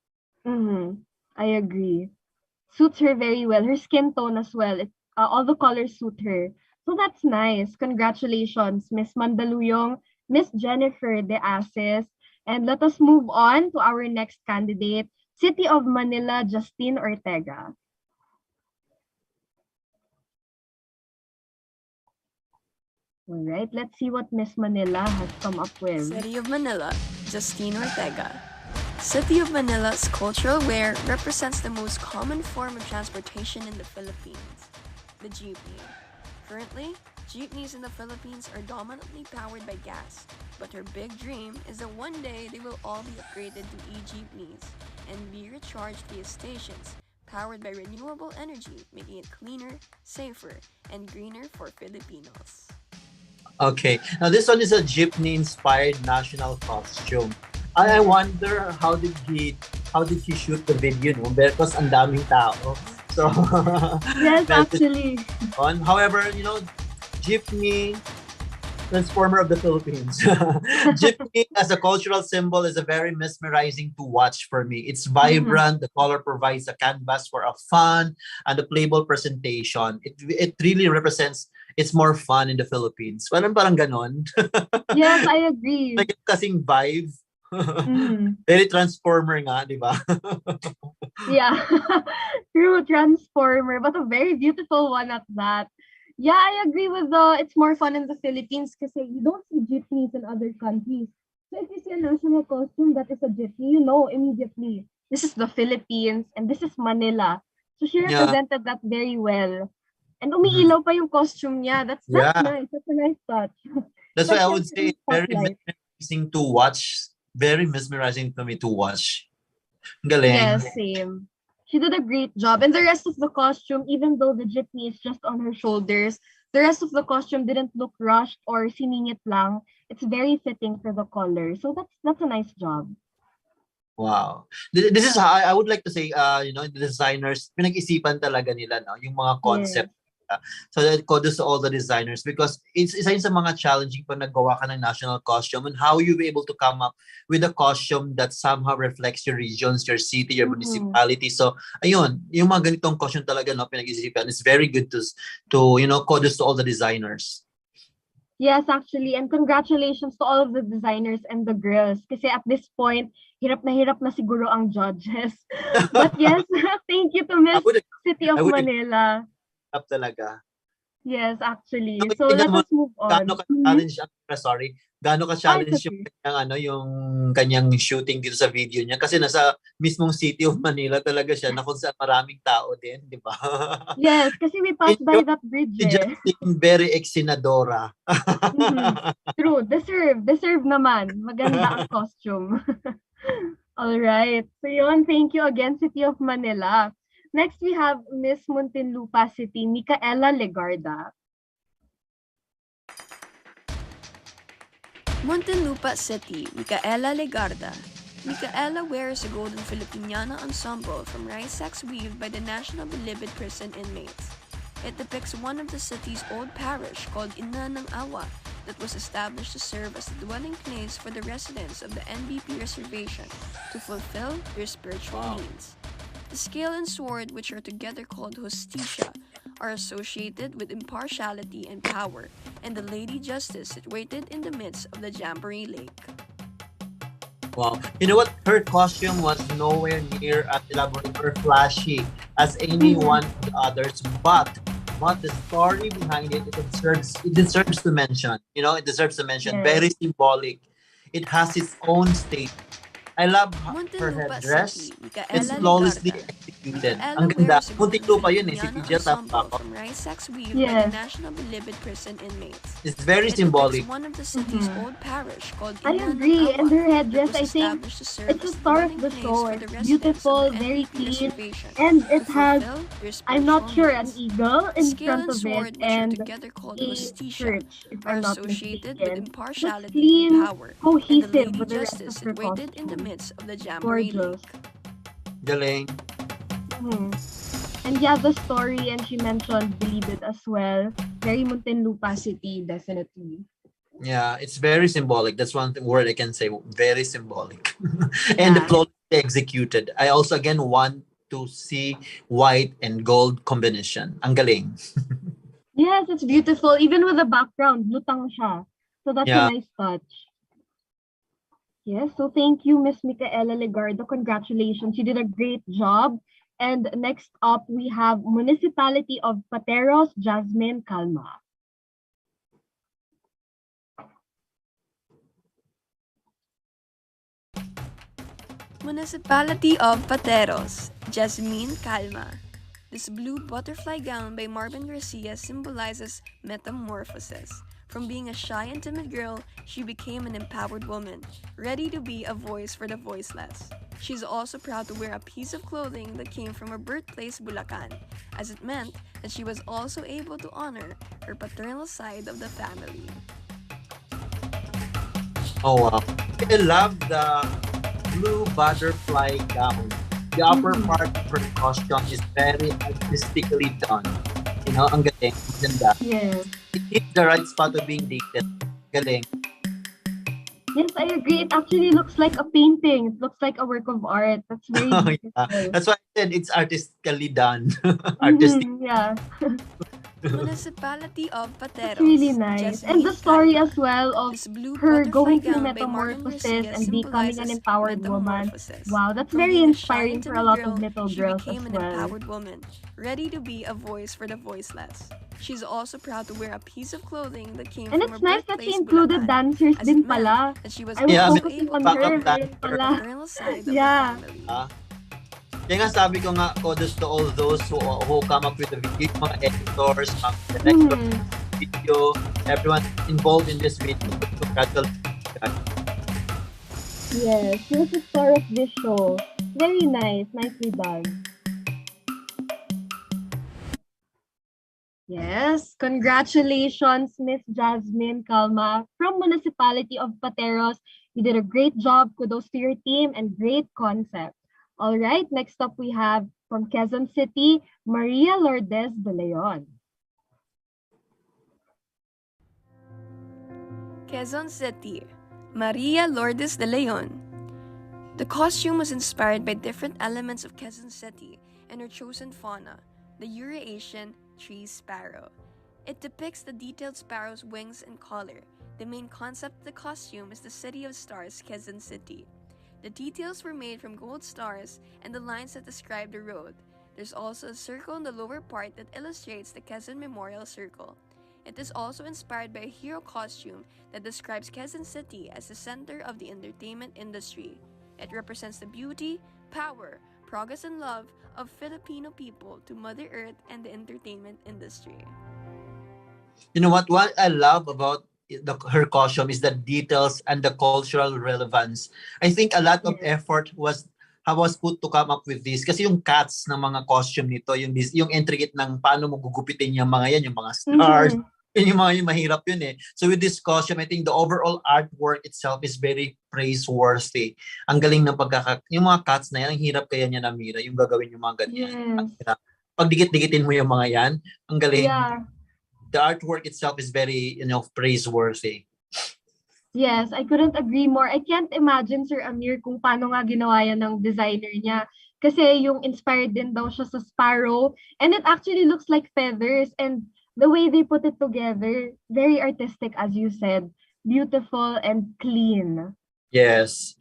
Mm-hmm. I agree. Suits her very well. Her skin tone as well. All the colors suit her. So that's nice. Congratulations, Miss Mandaluyong, Miss Jennifer De Asis. And let us move on to our next candidate, City of Manila, Justine Ortega. All right, let's see what Miss Manila has come up with. City of Manila, Justine Ortega. City of Manila's cultural wear represents the most common form of transportation in the Philippines, the jeepney. Currently, jeepneys in the Philippines are dominantly powered by gas, but her big dream is that one day they will all be upgraded to e-jeepneys and be recharged via stations powered by renewable energy, making it cleaner, safer, and greener for Filipinos. Okay. Now this one is a jeepney-inspired national costume. I wonder how did he shoot the video, no? Because ang daming tao. So Yes, actually. however, jeepney, transformer of the Philippines. Jeepney as a cultural symbol is a very mesmerizing to watch for me. It's vibrant. The color provides a canvas for a fun and a playful presentation. It really represents. It's more fun in the Philippines. Parang ganon. Yes, I agree. Like kasing vibe. Mhm. Very transformer nga, di ba? Yeah, true transformer, but a very beautiful one at that. Yeah, I agree with it's more fun in the Philippines kasi you don't see jeepneys in other countries. So if you see a national costume that is a jeepney, you know immediately this is the Philippines and this is Manila. So she Yeah. represented that very well. And umiilaw pa yung costume niya. That's Yeah. nice. That's a nice touch. That's why Like I would say in very spotlight. mesmerizing to watch. Very mesmerizing for me to watch. Ang galing. Yes, same. She did a great job. And the rest of the costume, even though the jeepney is just on her shoulders, the rest of the costume didn't look rushed or siningit lang. It's very fitting for the color. So that's a nice job. Wow. This is how I would like to say, the designers, pinag-isipan talaga nila, no? Yung mga concept. So that kudos to all the designers because it's isa yun sa mga challenging pag naggawa ka ng national costume and how you be able to come up with a costume that somehow reflects your regions, your city, your municipality. So ayun, yung mga ganitong costume talaga no pinag-isipan. It's very good to kudos to all the designers. Yes, actually. And congratulations to all of the designers and the girls. Kasi at this point, hirap na siguro ang judges. But yes, thank you to Miss City of Manila. Up talaga. Yes, actually. So, So let tingnan mo, us move on. Gaano ka-challenge It's yung yung kanyang shooting dito sa video niya kasi nasa mismong City of Manila talaga siya na kung saan maraming tao din, di ba? Yes, kasi we passed by that bridge. Si Justin, very exinadora. True. Deserve naman. Maganda ang costume. All right. So yun, thank you again, City of Manila. Next, we have Miss Muntinlupa City, Micaela Legarda. Muntinlupa City, Micaela Legarda. Micaela wears a golden Filipiniana ensemble from rice-sacks weaved by the National Bilibid prison inmates. It depicts one of the city's old parish called Ina ng Awa that was established to serve as the dwelling place for the residents of the NBP reservation to fulfill their spiritual needs. The scale and sword, which are together called justicia, are associated with impartiality and power, and the Lady Justice situated in the midst of the Jamboree Lake. Wow. You know what? Her costume was nowhere near as elaborate or flashy as any one of the others, but the story behind it, it deserves to mention. You know, it deserves to mention. Yes. Very symbolic. It has its own state. I love her Muntinlupa headdress. City, It's Micaela flawlessly Ligarda. executed. Micaela Ang ganda. wears a Muntik gold lupa yun eh. Si Filipiniana Pidget ensemble Tapako. from rice sacks weaved by Yes. the National Bilibid Prison inmates. It's very It symbolic. depicts one of the city's old parish called I Inland agree. Awa, And her that headdress, was I think, established to serve it's as the star of dwelling the place show. for It's the residents beautiful, of the very NBP clean, reservation and to it has, fulfill their I'm not spiritual sure, an needs. eagle The in scale front and of sword, it, which are and together called a justicia, church, if are I'm not associated with mistaken. Looks impartiality and clean, power, and the cohesive Lady with the rest Justice of her situated in the costume. midst of the Jamboree Gorgeous. Lake. Galing. Mhm. And yeah, the story, and she mentioned Bilibid as well. Very Muntinlupa City, definitely. Yeah, it's very symbolic. That's one word I can say. Very symbolic. And Yeah. flawlessly executed. I also again want to see white and gold combination. Ang galing. Yes, it's beautiful. Even with the background, lutang siya. So that's a Yeah. nice touch. Yes, so thank you, Miss Micaela Legardo. Congratulations. You did a great job. And next up, we have Municipality of Pateros, Jasmine Calma. Municipality of Pateros, Jasmine Calma. This blue butterfly gown by Marvin Garcia symbolizes metamorphosis. From being a shy and timid girl, she became an empowered woman, ready to be a voice for the voiceless. She's also proud to wear a piece of clothing that came from her birthplace, Bulacan, as it meant that she was also able to honor her paternal side of the family. Oh wow. I love the blue butterfly gown. The upper part of her costume is very artistically done. You know, ang galing. Ang ganda. Yes. It hits the right spot of being dated. Galing. Yes, I agree. It actually looks like a painting. It looks like a work of art. That's very Oh, beautiful. yeah. That's why I said it's artistically done. Artistic. Yeah. Municipality of Pateros. It's really nice. And the story as well of This blue her butterfly going through gown by Marvin metamorphosis Garcia and becoming an symbolizes empowered woman. metamorphosis. Wow, that's From very being a shy inspiring and for a timid lot girl, of little she girls became as an well. empowered woman, ready to be a voice for the voiceless. She's also proud to wear a piece of clothing that came And from it's her nice that she birthplace, included Bulacan, dancers as din it meant pala. that she was I was Yeah, also focusing able on to backup her. honor Ayun dancer. the pala. paternal side of Yeah. the family. Kaya nga sabi ko nga, kudos to all those who come up with the video, yung mga editors, mga directors, video, everyone involved in this video. Congratulations. Yes, she was the star of this show. Very nice. Nicely done. Yes, congratulations, Miss Jasmine Calma from Municipality of Pateros. You did a great job. Kudos to your team and great concept. All right, next up we have from Quezon City, Maria Lourdes de Leon. Quezon City, Maria Lourdes de Leon. The costume was inspired by different elements of Quezon City and her chosen fauna, the Eurasian tree sparrow. It depicts the detailed sparrow's wings and color. The main concept of the costume is the City of Stars, Quezon City. The details were made from gold stars and the lines that describe the road. There's also a circle in the lower part that illustrates the Quezon Memorial Circle. It is also inspired by a hero costume that describes Quezon City as the center of the entertainment industry. It represents the beauty, power, progress, and love of Filipino people to Mother Earth and the entertainment industry. You know what? What I love about her costume is the details and the cultural relevance. I think a lot of effort was put to come up with this kasi yung cuts ng mga costume nito, yung intricate ng paano mo gugupitin yung mga yan, yung mga stars. Yun yung mahirap yun eh. So with this costume, I think the overall artwork itself is very praiseworthy. Ang galing ng yung mga cuts na yan, ang hirap kaya niya na Ameera, yung gagawin yung mga ganyan. Yes. Pag dikit-dikitin mo yung mga yan, ang galing. Yeah. the artwork itself is very, praiseworthy. Yes, I couldn't agree more. I can't imagine, Sir Amir, kung paano nga ginawa yan ng designer niya. Kasi yung inspired din daw siya sa sparrow. And it actually looks like feathers. And the way they put it together, very artistic, as you said. Beautiful and clean. Yes.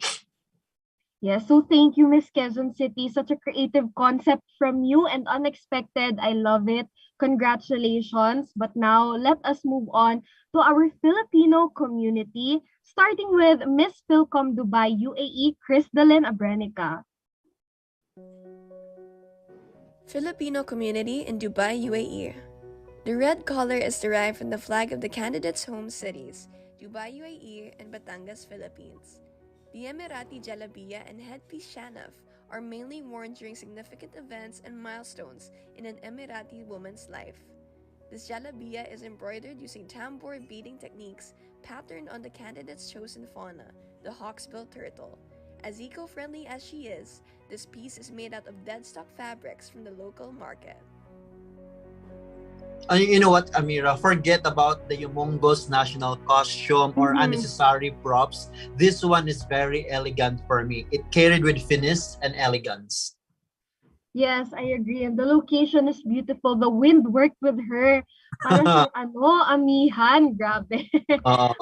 Yeah, so thank you, Miss Quezon City. Such a creative concept from you and unexpected. I love it. Congratulations. But now let us move on to our Filipino community, starting with Miss Philcom Dubai UAE, Crisdalyn Abrenica. Filipino community in Dubai, UAE. The red color is derived from the flag of the candidates' home cities, Dubai, UAE, and Batangas, Philippines. The Emirati Jalabiya and headpiece shanaf are mainly worn during significant events and milestones in an Emirati woman's life. This jalabiya is embroidered using tambour beading techniques patterned on the candidate's chosen fauna, the hawksbill turtle. As eco-friendly as she is, this piece is made out of deadstock fabrics from the local market. You know what, Ameera? Forget about the humongous national costume or unnecessary props. This one is very elegant for me. It carried with finesse and elegance. Yes, I agree. And the location is beautiful. The wind worked with her. Para siyang amihan. Grabe.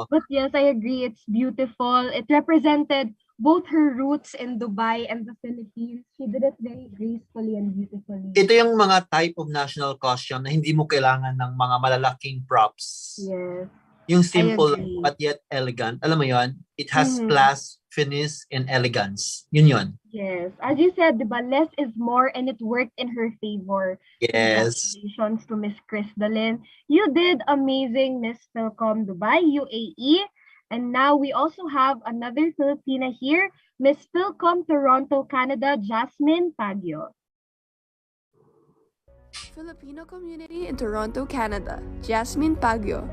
But yes, I agree. It's beautiful. It represented both her roots in Dubai and the Philippines. She did it very gracefully and beautifully. Ito yung mga type of national costume na hindi mo kailangan ng mga malalaking props. Yes. Yung simple agree. but yet elegant. Alam mo yon? It has class, finesse, and elegance. Yun. Yes. As you said, diba, less is more and it worked in her favor. Yes. Congratulations to Miss Crisdalyn. You did amazing, Miss Philcom Dubai, UAE. And now we also have another Filipina here, Miss Philcom Toronto, Canada, Jasmine Pagyo. Filipino community in Toronto, Canada, Jasmine Pagyo.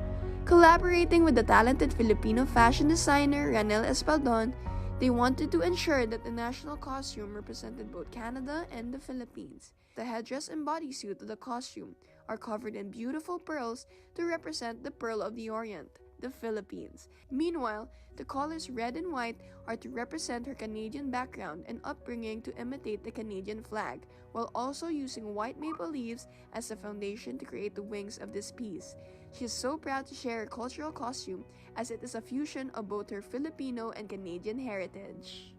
Collaborating with the talented Filipino fashion designer Ranel Espaldon, they wanted to ensure that the national costume represented both Canada and the Philippines. The headdress and bodysuit of the costume are covered in beautiful pearls to represent the Pearl of the Orient, the Philippines. Meanwhile, the colors red and white are to represent her Canadian background and upbringing to imitate the Canadian flag, while also using white maple leaves as the foundation to create the wings of this piece. She is so proud to share her cultural costume as it is a fusion of both her Filipino and Canadian heritage.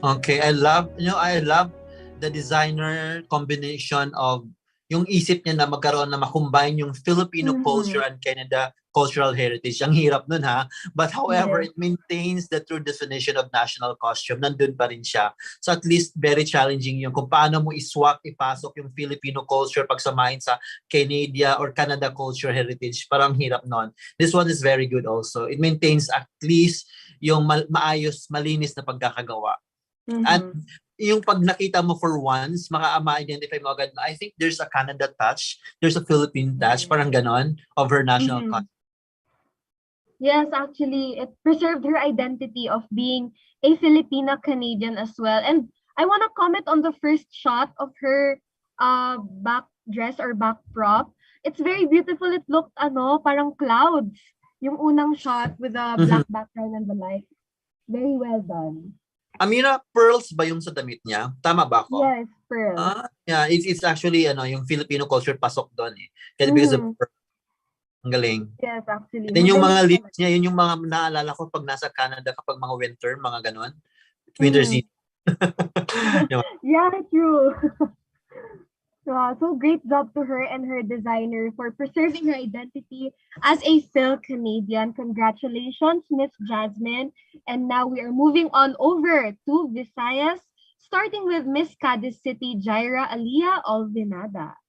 Okay, I love the designer combination of yung isip niya na magkaroon na makombine yung Filipino culture and Canada cultural heritage. Ang hirap nun ha. But however, it maintains the true definition of national costume. Nandun pa rin siya. So at least very challenging yung kung paano mo iswap, ipasok yung Filipino culture pagsamahin sa Canada or Canada culture heritage. Parang hirap nun. This one is very good also. It maintains at least yung maayos, malinis na pagkakagawa. At yung pag nakita mo for once, ma-identify mo agad na I think there's a Canada touch, there's a Philippine touch, parang ganon, of her national costume. Yes, actually, it preserved her identity of being a Filipina Canadian as well. And I want to comment on the first shot of her back dress or back prop. It's very beautiful. It looked parang clouds. Yung unang shot with the black background and the light. Very well done. Ameera, pearls ba yung sa damit niya? Tama ba ako? Yes, pearls. Yeah, it's actually yung Filipino culture pasok doon eh. Kasi because of pearls. Ang galing. Yes, actually. Then yung mga lips niya, yun yung mga naalala ko pag nasa Canada kapag mga winter, mga ganon. Winter season. Yeah, true. So great job to her and her designer for preserving her identity as a Phil-Canadian. Congratulations, Miss Jasmine. And now we are moving on over to Visayas, starting with Miss Cadiz City, Jaira Alia Olvinada.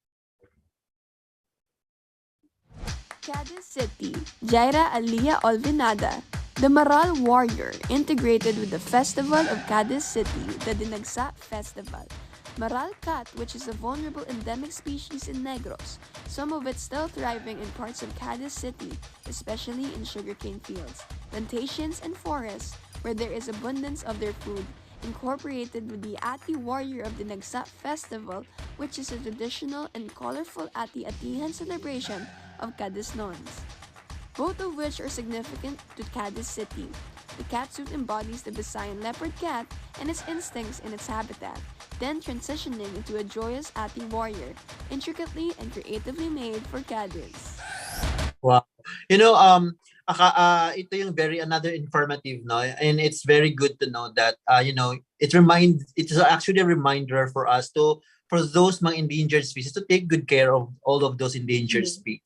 Cadiz City, Jaira Alia Olvinada, the Maral warrior, integrated with the Festival of Cadiz City, the Dinagsa Festival. Maral cat, which is a vulnerable endemic species in Negros, some of it still thriving in parts of Cadiz City, especially in sugarcane fields, plantations, and forests, where there is abundance of their food, incorporated with the Ati Warrior of the Nagsa Festival, which is a traditional and colorful Ati-Atihan celebration of Cadisnons, both of which are significant to Cadiz City. The catsuit embodies the Visayan leopard cat and its instincts in its habitat, then transitioning into a joyous Ati warrior, intricately and creatively made for Cadiz. Wow. Ito yung very another informative, no? And it's very good to know that, it's actually a reminder for us for those mga endangered species to take good care of all of those endangered species.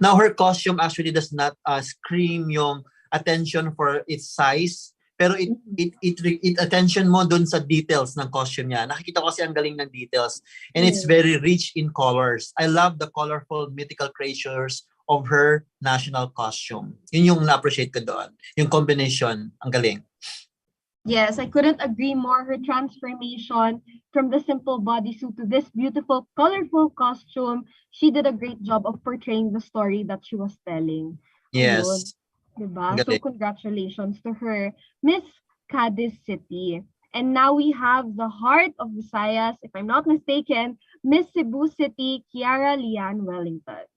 Now, her costume actually does not scream yung attention for its size, pero it attention mo dun sa details ng costume niya. Nakikita ko kasi ang galing ng details, and it's very rich in colors. I love the colorful mythical creatures of her national costume. Yun yung na-appreciate ko doon. Yung combination, ang galing. Yes, I couldn't agree more. Her transformation from the simple bodysuit to this beautiful, colorful costume, she did a great job of portraying the story that she was telling. Yes. Diba? So congratulations to her, Miss Cadiz City. And now we have the heart of Visayas, if I'm not mistaken, Miss Cebu City, Kiara Lian Wellington.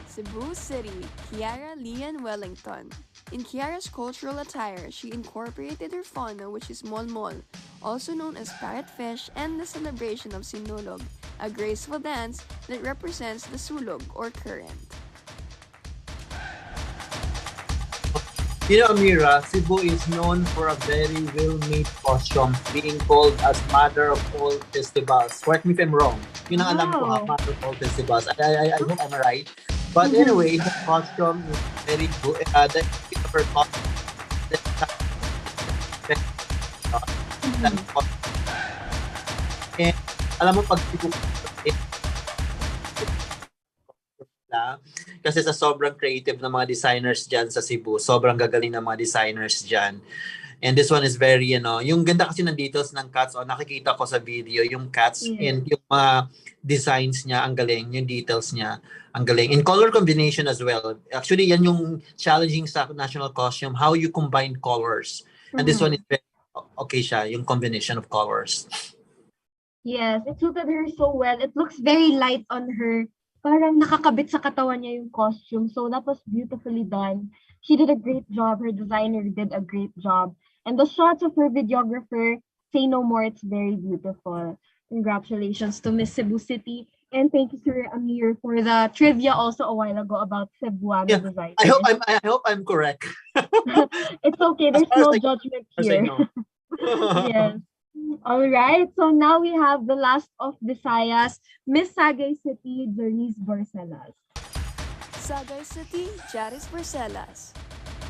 Cebu City, Kiara Lian Wellington. In Kiara's cultural attire, she incorporated her fauna, which is molmol, also known as parrotfish, and the celebration of Sinulog, a graceful dance that represents the sulog or current. Ameera, Cebu is known for a very well-made costume, being called as mother of all festivals. Correct me if I'm wrong. Yun ang alam ko, mother of all festivals. I hope I'm right. But anyway, the costume is very good. The her costume, and alam mo pag kasi sa sobrang creative ng mga designers dyan sa Cebu, sobrang gagaling ng mga designers dyan. And this one is very, yung ganda kasi ng details ng cats, nakikita ko sa video, yung cats and yung mga designs niya, ang galing, yung details niya, ang galing. In color combination as well. Actually, yan yung challenging sa national costume, how you combine colors. And this one is very okay siya, yung combination of colors. Yes, it suited her so well. It looks very light on her. Parang nakakabit sa katawan niya yung costume. So that was beautifully done. She did a great job. Her designer did a great job. And the shots of her videographer, say no more, it's very beautiful. Congratulations to Miss Cebu City. And thank you, Sir Ameer, for the trivia also a while ago about Cebuano design. I hope I'm correct. It's okay. There's no judgment here. Yes. All right. So now we have the last of Visayas, Miss Sagay City, Janice Barcelas. Sagay City, Janice Barcelas.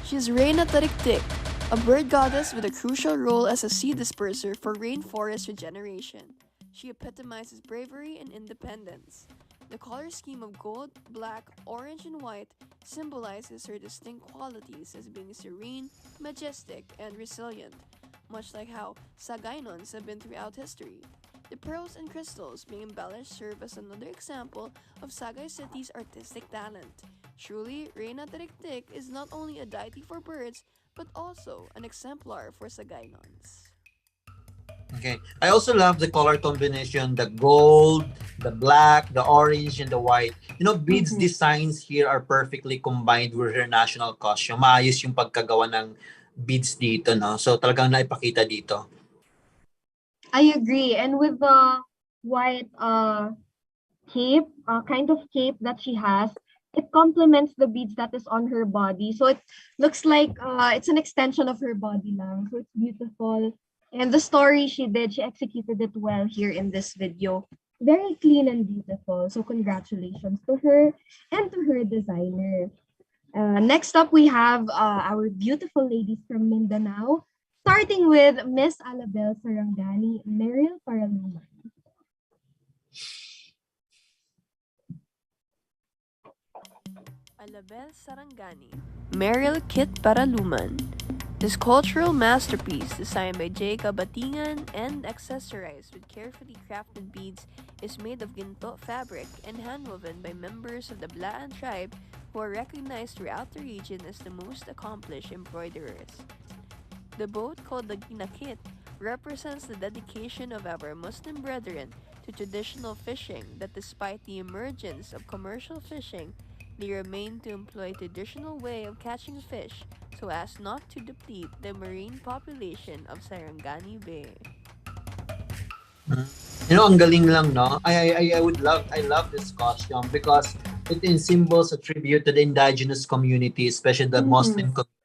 She's Reina Tariktik, a bird goddess with a crucial role as a seed disperser for rainforest regeneration. She epitomizes bravery and independence. The color scheme of gold, black, orange, and white symbolizes her distinct qualities as being serene, majestic, and resilient, much like how Sagaynons have been throughout history. The pearls and crystals being embellished serve as another example of Sagay City's artistic talent. Truly, Reina Tariktik is not only a deity for birds, but also an exemplar for Sagaynons. Okay. I also love the color combination, the gold, the black, the orange, and the white. Beads designs here are perfectly combined with her national costume. Maayos yung pagkagawa ng beads dito, no? So talagang naipakita dito. I agree. And with the white cape, kind of cape that she has, it complements the beads that is on her body. So it looks like it's an extension of her body lang. So it's beautiful. And the story she did, she executed it well here in this video. Very clean and beautiful. So congratulations to her and to her designer. Next up, we have our beautiful ladies from Mindanao, starting with Miss Alabel Sarangani, Meryl Paraluman. Alabel Sarangani, Meryl Kit Paraluman. This cultural masterpiece, designed by J. Kabatingan and accessorized with carefully crafted beads, is made of ginto fabric and handwoven by members of the Blaan tribe who are recognized throughout the region as the most accomplished embroiderers. The boat, called the Ginakit, represents the dedication of our Muslim brethren to traditional fishing, that despite the emergence of commercial fishing, they remain to employ traditional way of catching fish so as not to deplete the marine population of Sarangani Bay. Ang galing lang, no? I love this costume because it in symbols a tribute to the indigenous community, especially the Muslim community.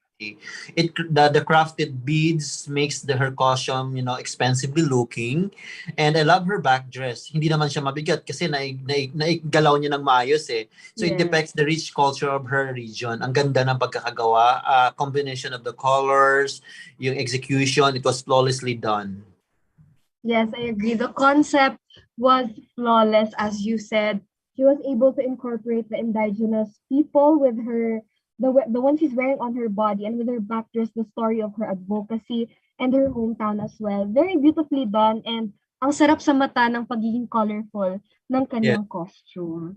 The crafted beads makes her costume, expensively looking, and I love her back dress. Hindi naman siya mabigat kasi naigalaw niya ng maayos eh. So it depicts the rich culture of her region. Ang ganda ng pagkakagawa, combination of the colors, yung execution, it was flawlessly done. Yes, I agree. The concept was flawless, as you said. She was able to incorporate the indigenous people with the one she's wearing on her body, and with her back dress, the story of her advocacy and her hometown as well. Very beautifully done, and ang sarap sa mata ng pagiging colorful ng kanyang costume.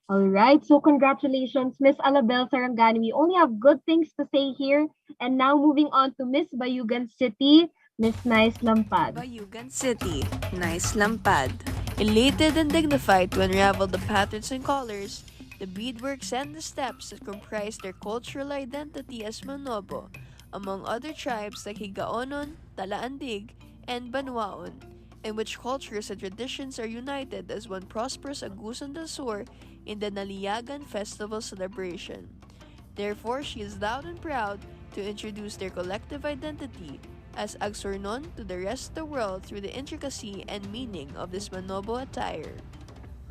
All right, so congratulations, Miss Alabel Sarangani. We only have good things to say here. And now moving on to Miss Bayugan City, Miss Nice Lampad. Bayugan City, Nice Lampad. Elated and dignified to unravel the patterns and colors, the beadworks and the steps that comprise their cultural identity as Manobo, among other tribes like Higaonon, Talaandig, and Banwaon, in which cultures and traditions are united as one prosperous Agusan del Sur in the Naliyagan Festival celebration. Therefore, she is loud and proud to introduce their collective identity as Agsornon to the rest of the world through the intricacy and meaning of this Manobo attire.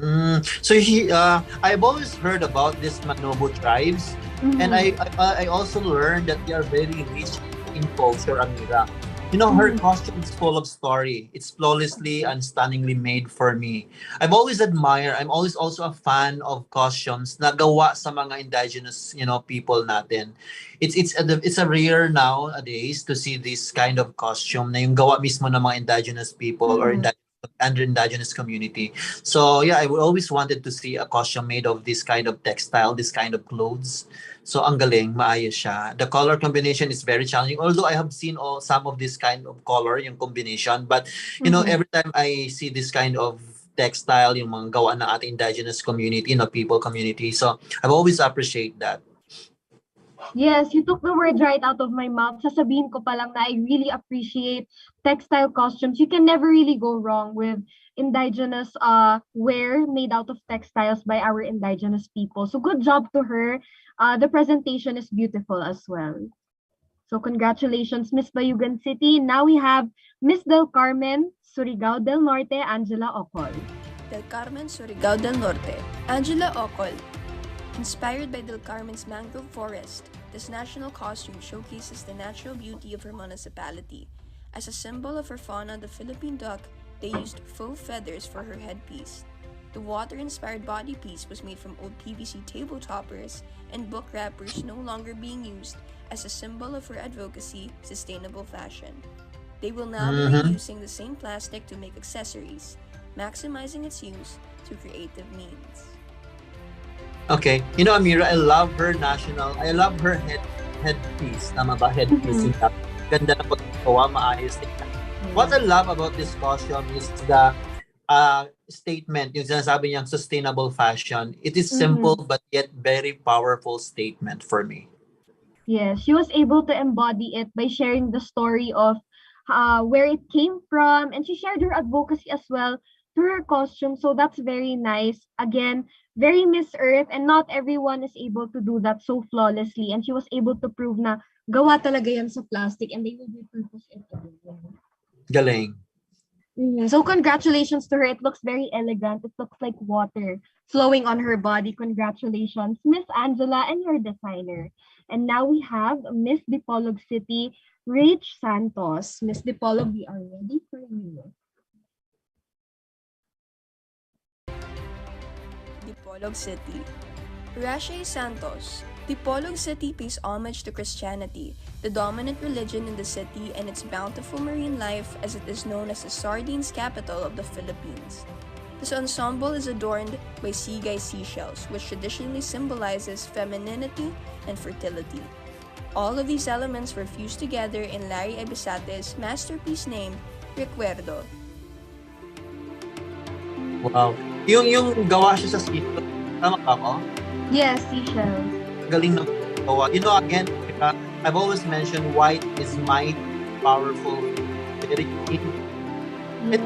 I've always heard about these Manobo tribes, and I also learned that they are very rich in culture, Ameera. Her costume is full of story. It's flawlessly and stunningly made for me. I'm always also a fan of costumes na gawa sa mga indigenous, people natin. It's a rare nowadays to see this kind of costume na yung gawa mismo ng mga indigenous people or under indigenous community. So yeah, I would always wanted to see a costume made of this kind of textile, this kind of clothes. So ang galing, maayos siya. The color combination is very challenging. Although I have seen some of this kind of color, yung combination, but every time I see this kind of textile, yung mga gawa ng ating indigenous community, people community. So I've always appreciate that. Yes, you took the word right out of my mouth. Sasabihin ko pa lang na I really appreciate textile costumes. You can never really go wrong with indigenous wear made out of textiles by our indigenous people. So good job to her. The presentation is beautiful as well. So congratulations, Miss Bayugan City. Now we have Miss Del Carmen, Surigao del Norte, Angela Ocol. Del Carmen, Surigao del Norte, Angela Ocol. Inspired by Del Carmen's mangrove forest, this national costume showcases the natural beauty of her municipality. As a symbol of her fauna, the Philippine duck, they used faux feathers for her headpiece. The water-inspired body piece was made from old PVC table toppers and book wrappers no longer being used as a symbol of her advocacy, sustainable fashion. They will now be using the same plastic to make accessories, maximizing its use through creative means. Okay. Ameera, I love her headpiece. Tama ba? Headpiece. Ganda na pagkawa, maayos. What I love about this costume is the statement, yung sinasabi niyang sustainable fashion. It is simple but yet very powerful statement for me. Yes, she was able to embody it by sharing the story of where it came from, and she shared her advocacy as well through her costume. So that's very nice. Again, very Miss Earth, and not everyone is able to do that so flawlessly. And she was able to prove na gawa talaga yan sa plastic, and they will repurpose it again. Galing. So congratulations to her. It looks very elegant. It looks like water flowing on her body. Congratulations, Miss Angela, and your designer. And now we have Miss Dipolog City, Rach Santos. Miss Dipolog, we are ready for you. Dipolog City, Rache Santos, Dipolog City pays homage to Christianity, the dominant religion in the city, and its bountiful marine life, as it is known as the sardines capital of the Philippines. This ensemble is adorned by sigay seashells, which traditionally symbolizes femininity and fertility. All of these elements were fused together in Larry Abisate's masterpiece named Recuerdo. Wow. Yung gawa siya sa seashell. Tama ba ako? Yes, seashells. Galing ng gawa. You know, again, I've always mentioned white is might, powerful, very clean. It's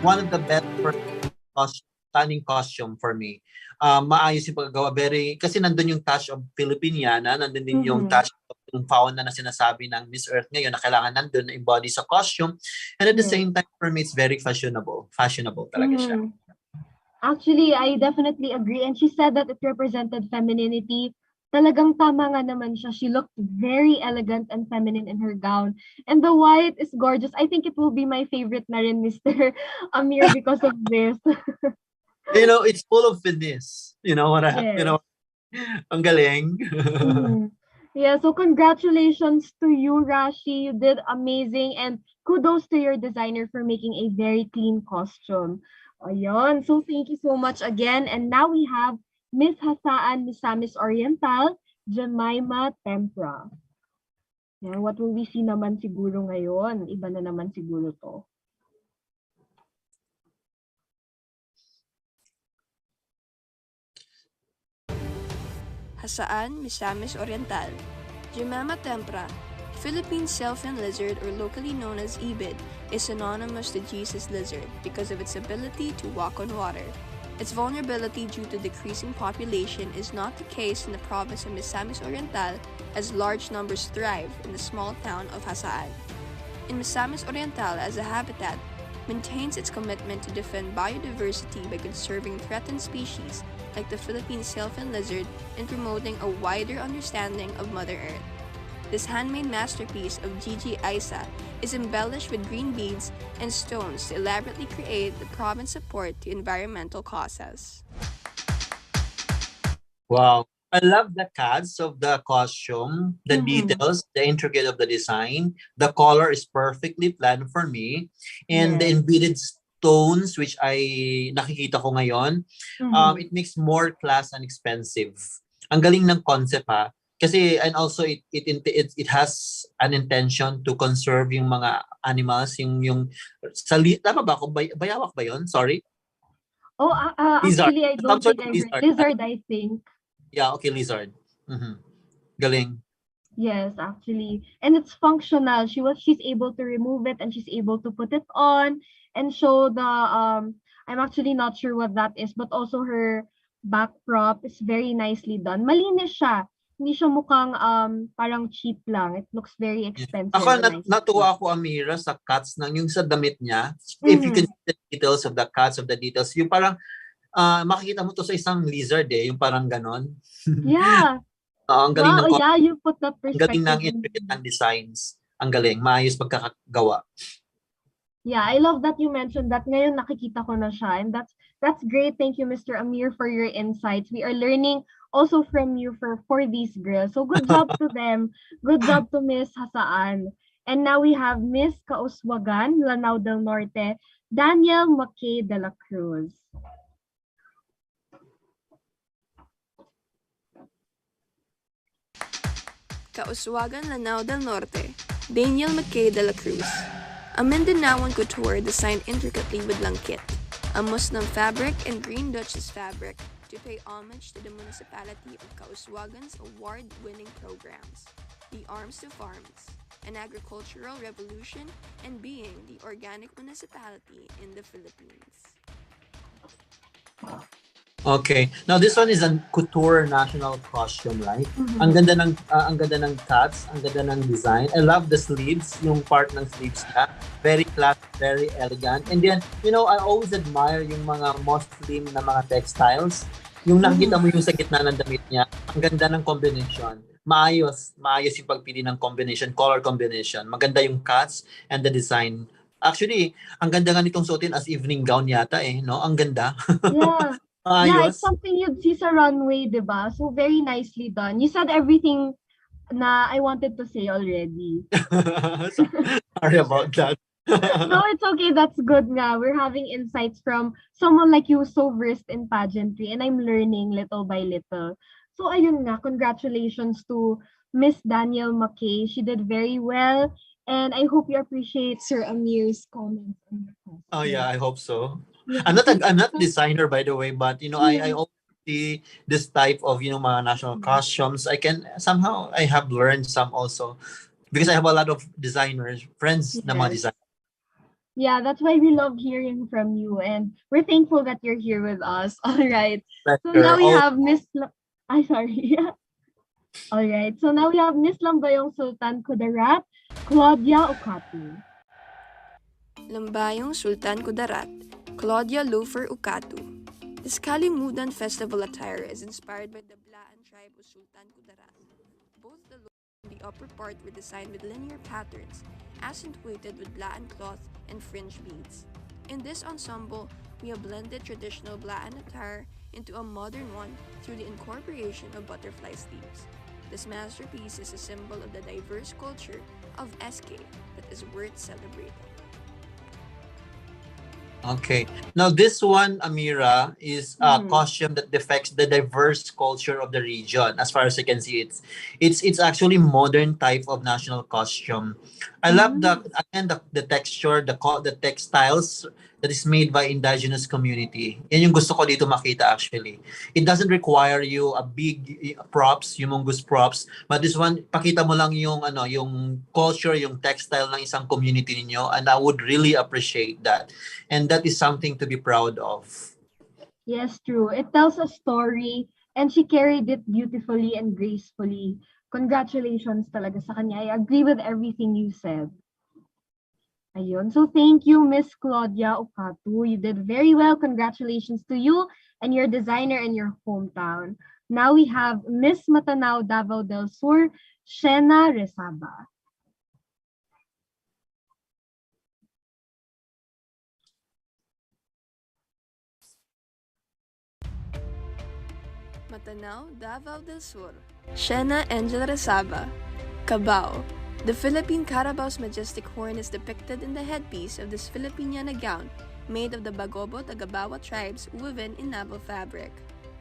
one of the best stunning costume for me. Maayos yung paggawa. Kasi nandun yung touch of Filipiniana, nandun din yung touch of yung fauna na sinasabi ng Miss Earth ngayon na kailangan nandun na embody sa costume. And at the same time, for me, it's very fashionable. Fashionable talaga siya. Actually, I definitely agree. And she said that it represented femininity. Talagang tama nga naman siya. She looked very elegant and feminine in her gown. And the white is gorgeous. I think it will be my favorite na rin, Mr. Ameer, because of this. You know, it's full of finesse. You know what you know, ang galing. Yeah, so congratulations to you, Rashi. You did amazing. And kudos to your designer for making a very clean costume. Ayun. So thank you so much again. And now we have Miss Hasaan Misamis Oriental, Jemima Tempra. Yan, what will we see naman siguro ngayon? Iba na naman siguro to. Hasaan Misamis Oriental, Gamama Tempra. Philippine selfin lizard, or locally known as ibid, is synonymous to Jesus lizard because of its ability to walk on water. Its vulnerability due to decreasing population is not the case in the province of Misamis Oriental, as large numbers thrive in the small town of Hasaan. In Misamis Oriental, as a habitat, maintains its commitment to defend biodiversity by conserving threatened species like the Philippine selfin lizard and promoting a wider understanding of Mother Earth. This handmade masterpiece of Gigi Aisa is embellished with green beads and stones to elaborately create the province support to environmental causes. Wow. I love the cuts of the costume, the details, the intricate of the design. The color is perfectly planned for me. And the embedded stones, which I nakikita ko ngayon, it makes more class and expensive. Ang galing ng concept ha. Kasi, and also it has an intention to conserve yung mga animals, yung tama ba ako? Bayawak ba yun? Sorry. Oh, actually, I don't think I heard. Lizard, I think. Yeah, okay, lizard. Galing. Yes, actually. And it's functional. She's able to remove it and she's able to put it on and show the I'm actually not sure what that is, but also her back prop is very nicely done. Malinis siya. Hindi siya mukhang parang cheap lang. It looks very expensive. Ako natuwa ako, Ameera, sa cuts ng yung sa damit niya. If you can see the details of the cuts of the details, yung parang makikita mo to sa isang lizard yung parang ganon. Yeah. Ang galing ng yeah, you put that perspective. Ang galing ng intricate ng designs. Ang galing. Maayos pagkakagawa. Yeah, I love that you mentioned that. Ngayon nakikita ko na siya. And that's great. Thank you, Mr. Ameer, for your insights. We are learning also from you for these girls. So good job to them. Good job to Miss Hasaan. And now we have Miss Kauswagan, Lanao del Norte, Daniel Mackay de la Cruz. Kauswagan, Lanao del Norte, Daniel Mackay de la Cruz. A Mindanaoan couture designed intricately with langkit, a Muslim fabric and green Duchess fabric, to pay homage to the municipality of Kauswagan's award-winning programs, the Arms to Farms, an agricultural revolution, and being the organic municipality in the Philippines. Okay. Now this one is a couture national costume, right? Ang ganda ng cuts, ang ganda ng design. I love the sleeves, yung part ng sleeves niya. Very classy, very elegant. And then, you know, I always admire yung mga Muslim na mga textiles. Yung nakikita mo yung sa gitna ng damit niya, ang ganda ng combination. Maayos yung pagpili ng combination, color combination. Maganda yung cuts and the design. Actually, ang ganda nga nitong suotin as evening gown yata no? Ang ganda. Yeah. Yeah, it's Ayos. something you'd see sa runway, di ba? So very nicely done. You said everything na I wanted to say already. Sorry about that. No, it's okay. That's good nga. We're having insights from someone like you so versed in pageantry and I'm learning little by little. So ayun nga, congratulations to Miss Daniel McKay. She did very well and I hope you appreciate Sir Amir's comments on your Oh yeah, costume. I hope so. Yeah. I'm not a designer by the way, but I Yeah. always see this type of mga national costumes. I can somehow I have learned some also because I have a lot of designers friends na mga Yes. design. Yeah, that's why we love hearing from you and we're thankful that you're here with us. All right. So now Better. we Oh, have I sorry. All right. So now we have Miss Lambayong Sultan Kudarat, Claudia Ocatu. Lambayong Sultan Kudarat, Claudia Lofer Ukatu. This Kalimudan festival attire is inspired by the Blaan tribe of Sultan Kudarat. Both the lower and the upper part were designed with linear patterns, accentuated with Blaan cloth and fringe beads. In this ensemble, we have blended traditional Blaan attire into a modern one through the incorporation of butterfly sleeves. This masterpiece is a symbol of the diverse culture of SK that is worth celebrating. okay. Now this one, Ameera, is a Mhm. costume that depicts the diverse culture of the region. As far as I can see, it's actually modern type of national costume. I love Mm. the texture, the textiles that is made by indigenous community. Yan yung gusto ko dito makita actually. It doesn't require you a big props, humongous props, but this one pakita mo lang yung culture, yung textile ng isang community ninyo, and I would really appreciate that. And that is something to be proud of. Yes, true. It tells a story and she carried it beautifully and gracefully. Congratulations talaga sa kanya. I agree with everything you said. Ayun. So thank you, Miss Claudia Ocatu. You did very well. Congratulations to you and your designer in your hometown. Now we have Miss Matanao Davao del Sur, Shena Resaba. Matanao, Davao del Sur. Shena Angela Resaba. Cabao. The Philippine Carabao's majestic horn is depicted in the headpiece of this Filipiniana gown made of the Bagobo Tagabawa tribes woven in naval fabric.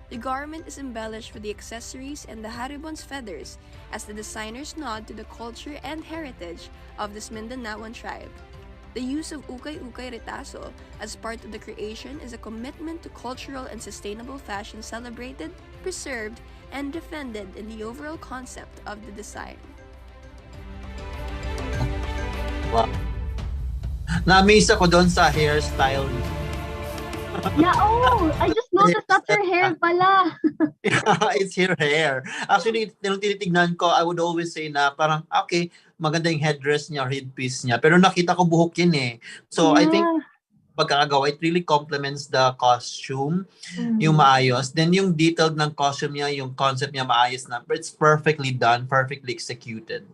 The garment is embellished with the accessories and the haribon's feathers as the designers nod to the culture and heritage of this Mindanaoan tribe. The use of ukay-ukay retaso as part of the creation is a commitment to cultural and sustainable fashion celebrated, preserved, and defended in the overall concept of the design. Wow. Na-amaze ako doon sa hairstyle. Yeah, oh, I just noticed that's her hair pala. It's her hair. Actually, nung tinitignan ko, I would always say na parang, okay, maganda yung headdress niya, headpiece niya. Pero nakita ko buhok yun eh. So, I think, Yeah. pagkakagawa, it really complements the costume, yung Mhm. maayos. Then, yung detailed ng costume niya, yung concept niya maayos na. But it's perfectly done, perfectly executed.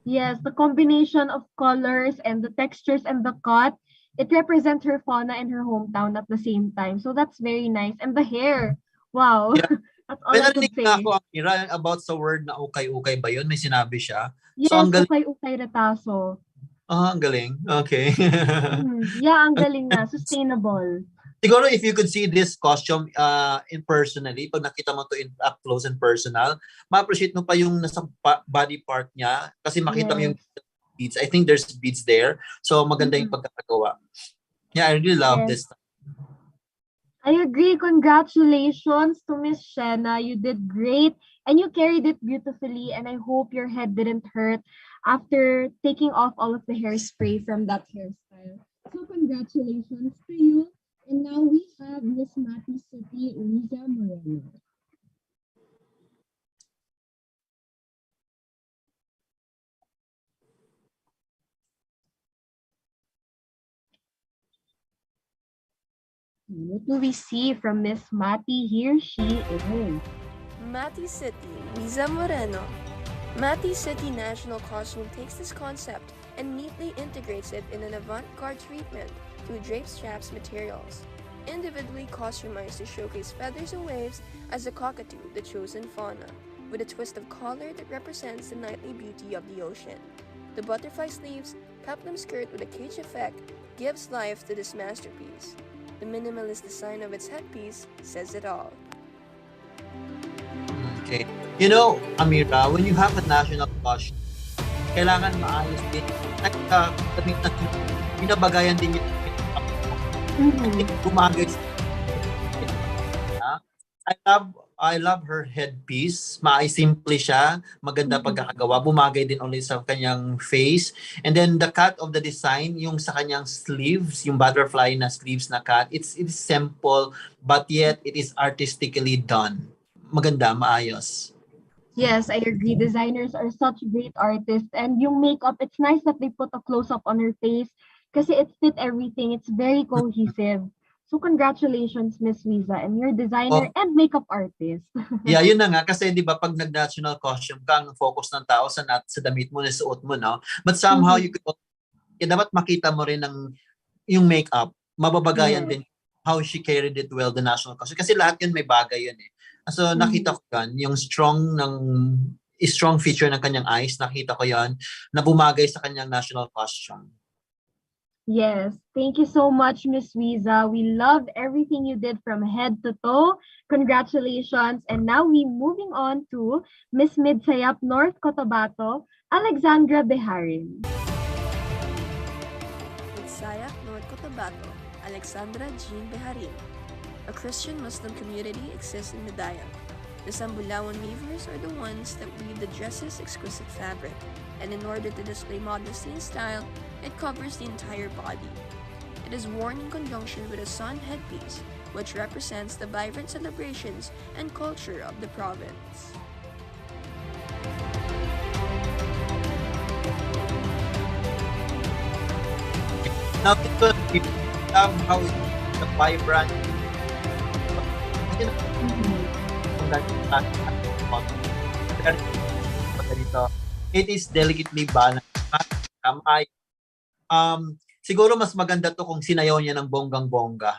Yes, the combination of colors and the textures and the cut, it represents her fauna and her hometown at the same time. So that's very nice. And the hair, wow, Yeah. that's all May I could narinig na say. ako, Amira, about sa word na ukay-ukay ba yun? May sinabi siya. So, Yes, ang galing. ukay-ukay retaso. Ang galing. Okay. Yeah, ang galing na. Sustainable. Siguro if you could see this costume in personally, pag nakita mo to in up close and personal, ma-appreciate mo pa yung nasa body part niya kasi makita mo yung Yes. beads. I think there's beads there. So maganda yung Mhm. pagkakagawa. Yeah, I really love Yes. this. I agree. Congratulations to Miss Shena. You did great and you carried it beautifully. And I hope your head didn't hurt after taking off all of the hairspray from that hairstyle. So congratulations to you. And now we have Miss Mati City, Riza Moreno. What do we see from Miss Mati? Here she is. Mati City, Liza Moreno. Mati City National Costume takes this concept and neatly integrates it in an avant-garde treatment through drape straps materials. individually customized to showcase feathers and waves as a cockatoo, the chosen fauna, with a twist of color that represents the nightly beauty of the ocean. The butterfly sleeves, peplum skirt with a cage effect, gives life to this masterpiece. The minimalist design of its headpiece says it all. Okay. You know, Ameera, when you have a national costume, kailangan maayos din. Binabagayan din yung gumagay sa I love her headpiece. Simple siya, maganda pagkakagawa. Bumagay din ulit sa kanyang face. And then the cut of the design, yung sa kanyang sleeves, yung butterfly na sleeves na cut, it is simple but yet it is artistically done. Maganda, maayos. Yes, I agree. Designers are such great artists. And yung makeup, it's nice that they put a close-up on her face kasi it fit everything. It's very cohesive. So congratulations, Miss Wiza, and your designer and makeup artist. Yeah, yun na nga. Kasi di ba pag nag-national costume ka, ang focus ng tao sa damit mo, na suot mo, no? But somehow, dapat makita mo rin yung makeup. Mababagayan din how she carried it well, the national costume. Kasi lahat yun may bagay yun eh. So nakita ko yan, yung strong feature ng kanyang eyes, nakita ko yan, na bumagay sa kanyang national costume. Yes, thank you so much, Miss Wiza. We love everything you did from head to toe. Congratulations. And now we moving on to Miss Midsayap, North Cotabato, Alexandra Beharin. Midsayap, North Cotabato, Alexandra Jean Beharin. A Christian Muslim community exists in Mindanao. The Sambulawan weavers are the ones that weave the dress's exquisite fabric, and in order to display modesty and style, it covers the entire body. It is worn in conjunction with a sun headpiece, which represents the vibrant celebrations and culture of the province. Now, because we have how the vibrant it is delicately balanced. Siguro mas maganda to kung sinayaw niya ng bonggang-bongga.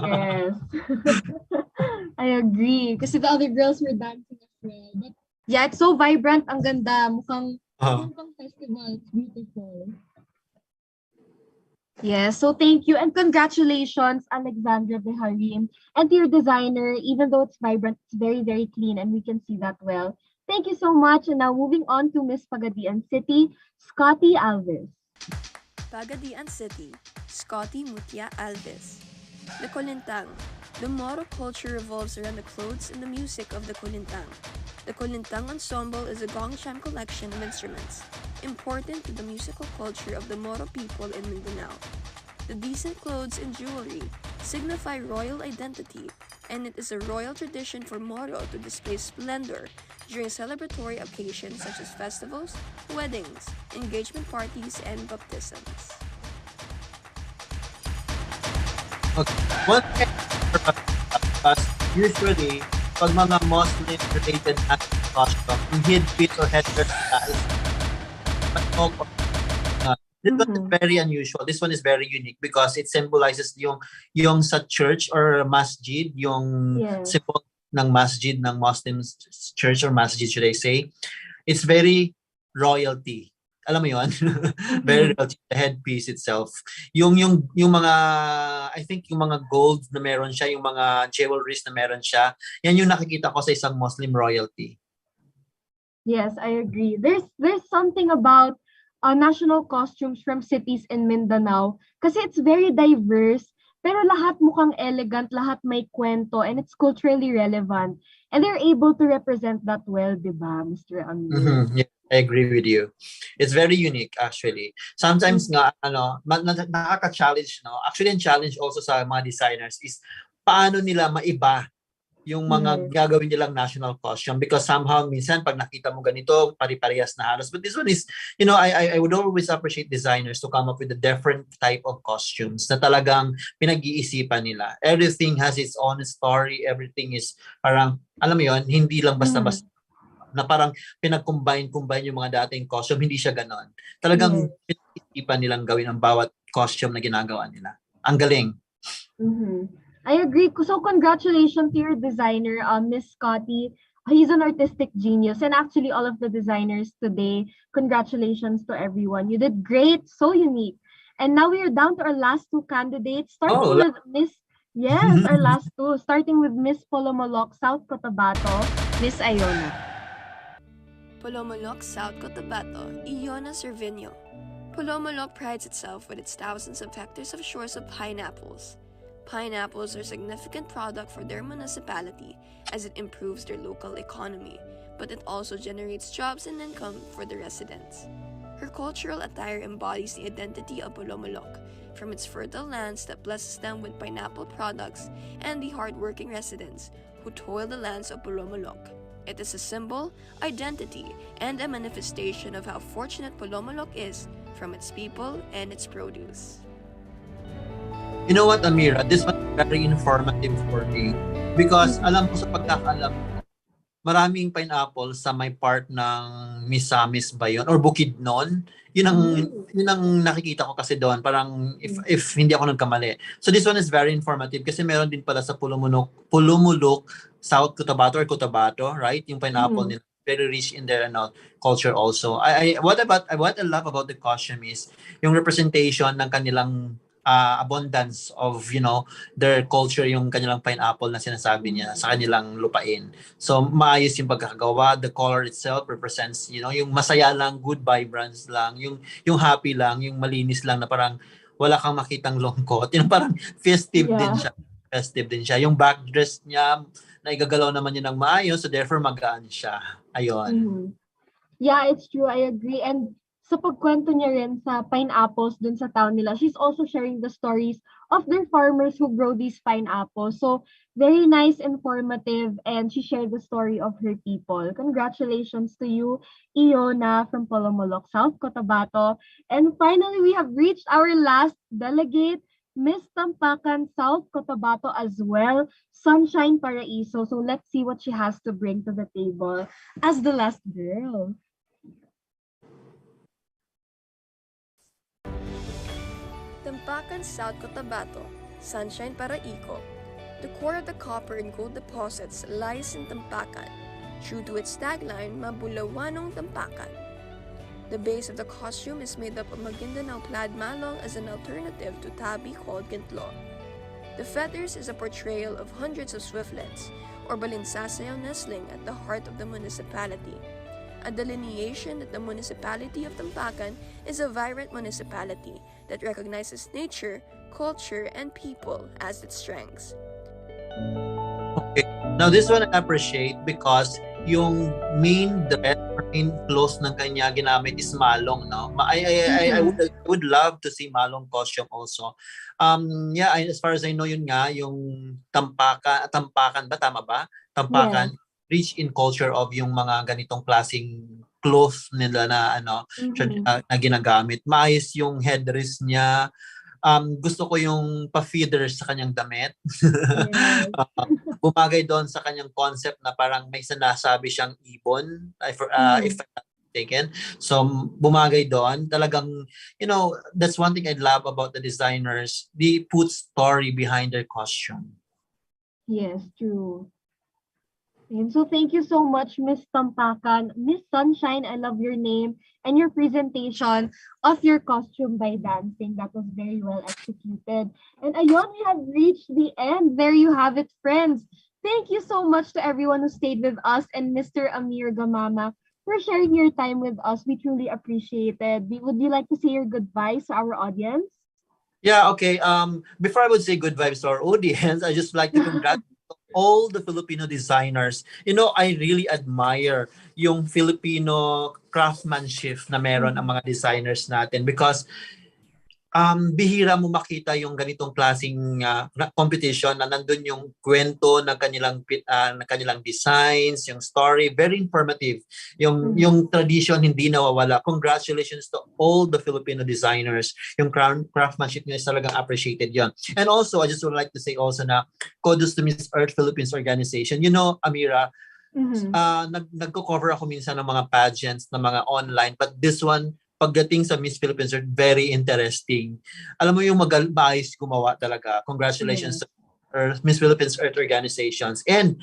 Yes. I agree. Kasi the other girls were dancing as well. But yeah, it's so vibrant. Ang ganda. Mukhang festival. It's beautiful. Yes, so thank you and congratulations, Alexandra Beharim, and to your designer. Even though it's vibrant, it's very, very clean, and we can see that well. Thank you so much. And now moving on to Miss Pagadian City, Scotty Alves. Pagadian City, Scotty Mutia Alves. The Kolintang. The Moro culture revolves around the clothes and the music of the Kolintang. The Kolintang ensemble is a gongcham collection of instruments, important to the musical culture of the Moro people in Mindanao. The decent clothes and jewelry signify royal identity, and it is a royal tradition for Moro to display splendor during celebratory occasions such as festivals, weddings, engagement parties, and baptisms. Okay. One thing, usually, pag mga Muslim-related costume, yung headpiece or headdress is this one is very unusual. This one is very unique because it symbolizes yung sa church or masjid, yung symbol ng masjid, ng Muslim church or masjid, should I say. It's very royalty. Alam mo yun? Very royalty, the headpiece itself. Yung mga, I think yung mga gold na meron siya, yung mga jewelries na meron siya, yan yung nakikita ko sa isang Muslim royalty. Yes, I agree. There's something about national costumes from cities in Mindanao kasi it's very diverse, pero lahat mukhang elegant, lahat may kwento, and it's culturally relevant. And they're able to represent that well, di ba, Mr. Ameer? Yeah, I agree with you. It's very unique, actually. Sometimes nga, nakaka-challenge, no? Actually, ang challenge also sa mga designers is paano nila maiba yung mga gagawin nilang national costume, because somehow minsan pag nakita mo ganito pari-parehas na halos, but this one is, I would always appreciate designers to come up with a different type of costumes na talagang pinag-iisipan nila. Everything has its own story, everything is parang, alam mo yun, hindi lang basta-basta na parang pinag-combine yung mga dating costume, hindi siya ganon. Talagang pinag-iisipan nilang gawin ang bawat costume na ginagawa nila. Ang galing. Mm-hmm. I agree. So congratulations to your designer, Miss Scotty. He's an artistic genius, and actually all of the designers today, congratulations to everyone. You did great, so unique. And now we are down to our last two candidates, starting Oh, with Miss, yes, our last two, starting with Miss Polomolok, South Cotabato, Miss Iona. Polomolok, South Cotabato, Iona Cervinho. Polomolok prides itself with its thousands of hectares of shores of pineapples. Pineapples are a significant product for their municipality as it improves their local economy, but it also generates jobs and income for the residents. Her cultural attire embodies the identity of Polomolok, from its fertile lands that blesses them with pineapple products and the hardworking residents who toil the lands of Polomolok. It is a symbol, identity, and a manifestation of how fortunate Polomolok is from its people and its produce. you know what, Ameera? This was very informative for me because alam ko sa pagkakaalam, maraming pineapple sa may part ng Misamis ba yun? Or Bukidnon. Yun ang nakikita ko kasi doon. Parang if hindi ako nagkamali. So this one is very informative kasi meron din pala sa Pulumulok, South Cotabato or Cotabato, right? Yung pineapple nila. Very rich in their culture also. What I love about the costume is yung representation ng kanilang abundance of their culture, yung kanilang pineapple na sinasabi niya sa kanilang lupain. So maayos yung pagkakagawa. The color itself represents yung masaya lang, good vibrance lang, yung happy lang, yung malinis lang na parang wala kang makitang lungkot. Yung parang festive din siya. Festive din siya. Yung backdress niya na igagalaw naman niya ng maayos, so therefore magaan siya. Ayun. Yeah, it's true. I agree. And sa pagkwento niya rin sa pineapples dun sa town nila, she's also sharing the stories of their farmers who grow these pineapples. So, very nice, informative, and she shared the story of her people. Congratulations to you, Iona from Polomolok, South Cotabato. And finally, we have reached our last delegate, Miss Tampakan, South Cotabato as well, Sunshine Paraiso. So let's see what she has to bring to the table as the last girl. Tampakan, South Cotabato, Sunshine Paraico. The core of the copper and gold deposits lies in Tampakan, true to its tagline, Mabulawanong Tampakan. The base of the costume is made up of Maguindanao plaid malong as an alternative to tabi called gintlo. The feathers is a portrayal of hundreds of swiftlets, or balinsasayaw nestling at the heart of the municipality. A delineation that the municipality of Tampakan is a vibrant municipality that recognizes nature, culture, and people as its strengths. Okay. Now this one I appreciate because yung main dress or main clothes ng kanya ginamit is malong, no? I would love to see malong costume also. As far as I know, yun nga, yung tampakan ba? Tama ba? Tampakan, rich in culture of yung mga ganitong klaseng clothes nila na na ginagamit. Maayos yung headdress niya. Gusto ko yung pa-feathers sa kanyang damit. Bumagay doon sa kanyang concept na parang may sinasabi siyang ibon, if I'm not mistaken. So, bumagay doon. Talagang, that's one thing I love about the designers. They put story behind their costume. Yes, true. And so thank you so much, Miss Tampakan. Miss Sunshine, I love your name and your presentation of your costume by dancing. That was very well executed. And ayon, we have reached the end. There you have it, friends. Thank you so much to everyone who stayed with us and Mr. Ameer Gamama for sharing your time with us. We truly appreciate it. Would you like to say your goodbyes to our audience? Yeah, okay. Before I would say good vibes to our audience, I just like to congratulate all the Filipino designers. I really admire yung Filipino craftsmanship na meron ang mga designers natin because bihira mo makita yung ganitong klaseng competition na nandun yung kwento ng kanilang designs, yung story, very informative. Yung tradition hindi nawawala. Congratulations to all the Filipino designers. Yung craftsmanship nila is talagang appreciated yon. And also, I just would like to say also na kudos to Miss Earth Philippines organization. Ameera, nagko-cover ako minsan ng mga pageants na mga online, but this one pagdating sa Miss Philippines Earth, very interesting. Alam mo yung maayos gumawa talaga. Congratulations to Miss Philippines Earth organizations. And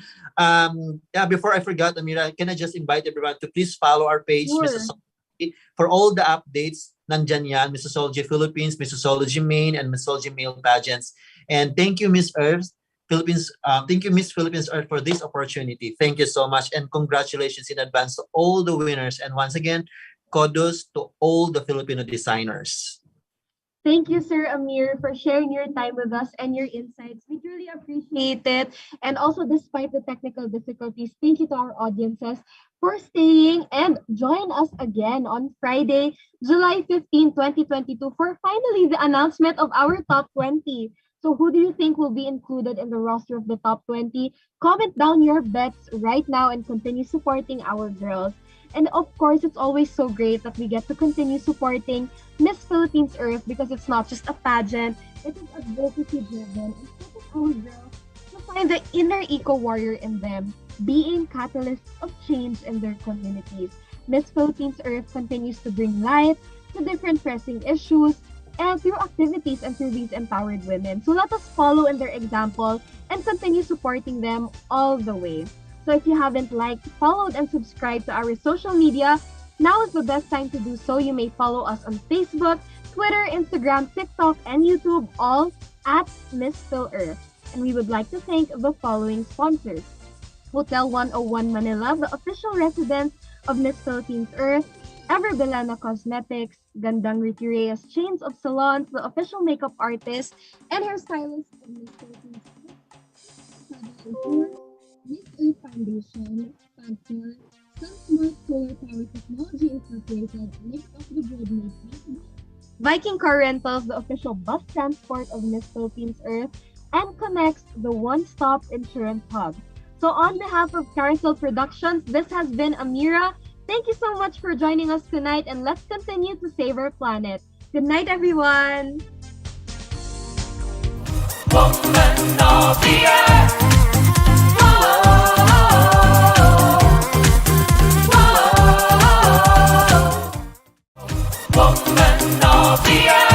yeah, before I forgot, Ameera, can I just invite everyone to please follow our page, Sure. Missosology, for all the updates. Nandyan yan, Missosology Philippines, Missosology Main, and Missosology Male pageants. And thank you, Miss Earth. Thank you, Miss Philippines Earth, for this opportunity. Thank you so much, and congratulations in advance to all the winners. And once again, kudos to all the Filipino designers. Thank you, Sir Ameer, for sharing your time with us and your insights. We truly appreciate it. And also, despite the technical difficulties, thank you to our audiences for staying, and join us again on Friday, July 15, 2022, for finally the announcement of our top 20. So who do you think will be included in the roster of the top 20? Comment down your bets right now and continue supporting our girls. And of course, it's always so great that we get to continue supporting Miss Philippines Earth, because it's not just a pageant, it is advocacy driven. It pushes our girls to find the inner eco-warrior in them, being catalysts of change in their communities. Miss Philippines Earth continues to bring light to different pressing issues, and through activities and through these empowered women. So let us follow in their example and continue supporting them all the way. So if you haven't liked, followed, and subscribed to our social media, now is the best time to do so. You may follow us on Facebook, Twitter, Instagram, TikTok, and YouTube, all at Miss Phil Earth. And we would like to thank the following sponsors: Hotel 101 Manila, the official residence of Miss Philippines Earth; Ever Belana Cosmetics; Gandang Ricky Reyes Chains of Salons, the official makeup artist and hairstylist of Miss Philippines Earth; Miss Earth Foundation, Factor, Sun Smart Solar Power Technology Incorporated, Lift of the Good Made Possible, Viking Car Rentals, the official bus transport of Miss Philippines Earth, and Connects, the one-stop insurance hub. So on behalf of Carousel Productions, this has been Ameera. Thank you so much for joining us tonight, and let's continue to save our planet. Good night, everyone. Woman of the earth. Woman of the earth.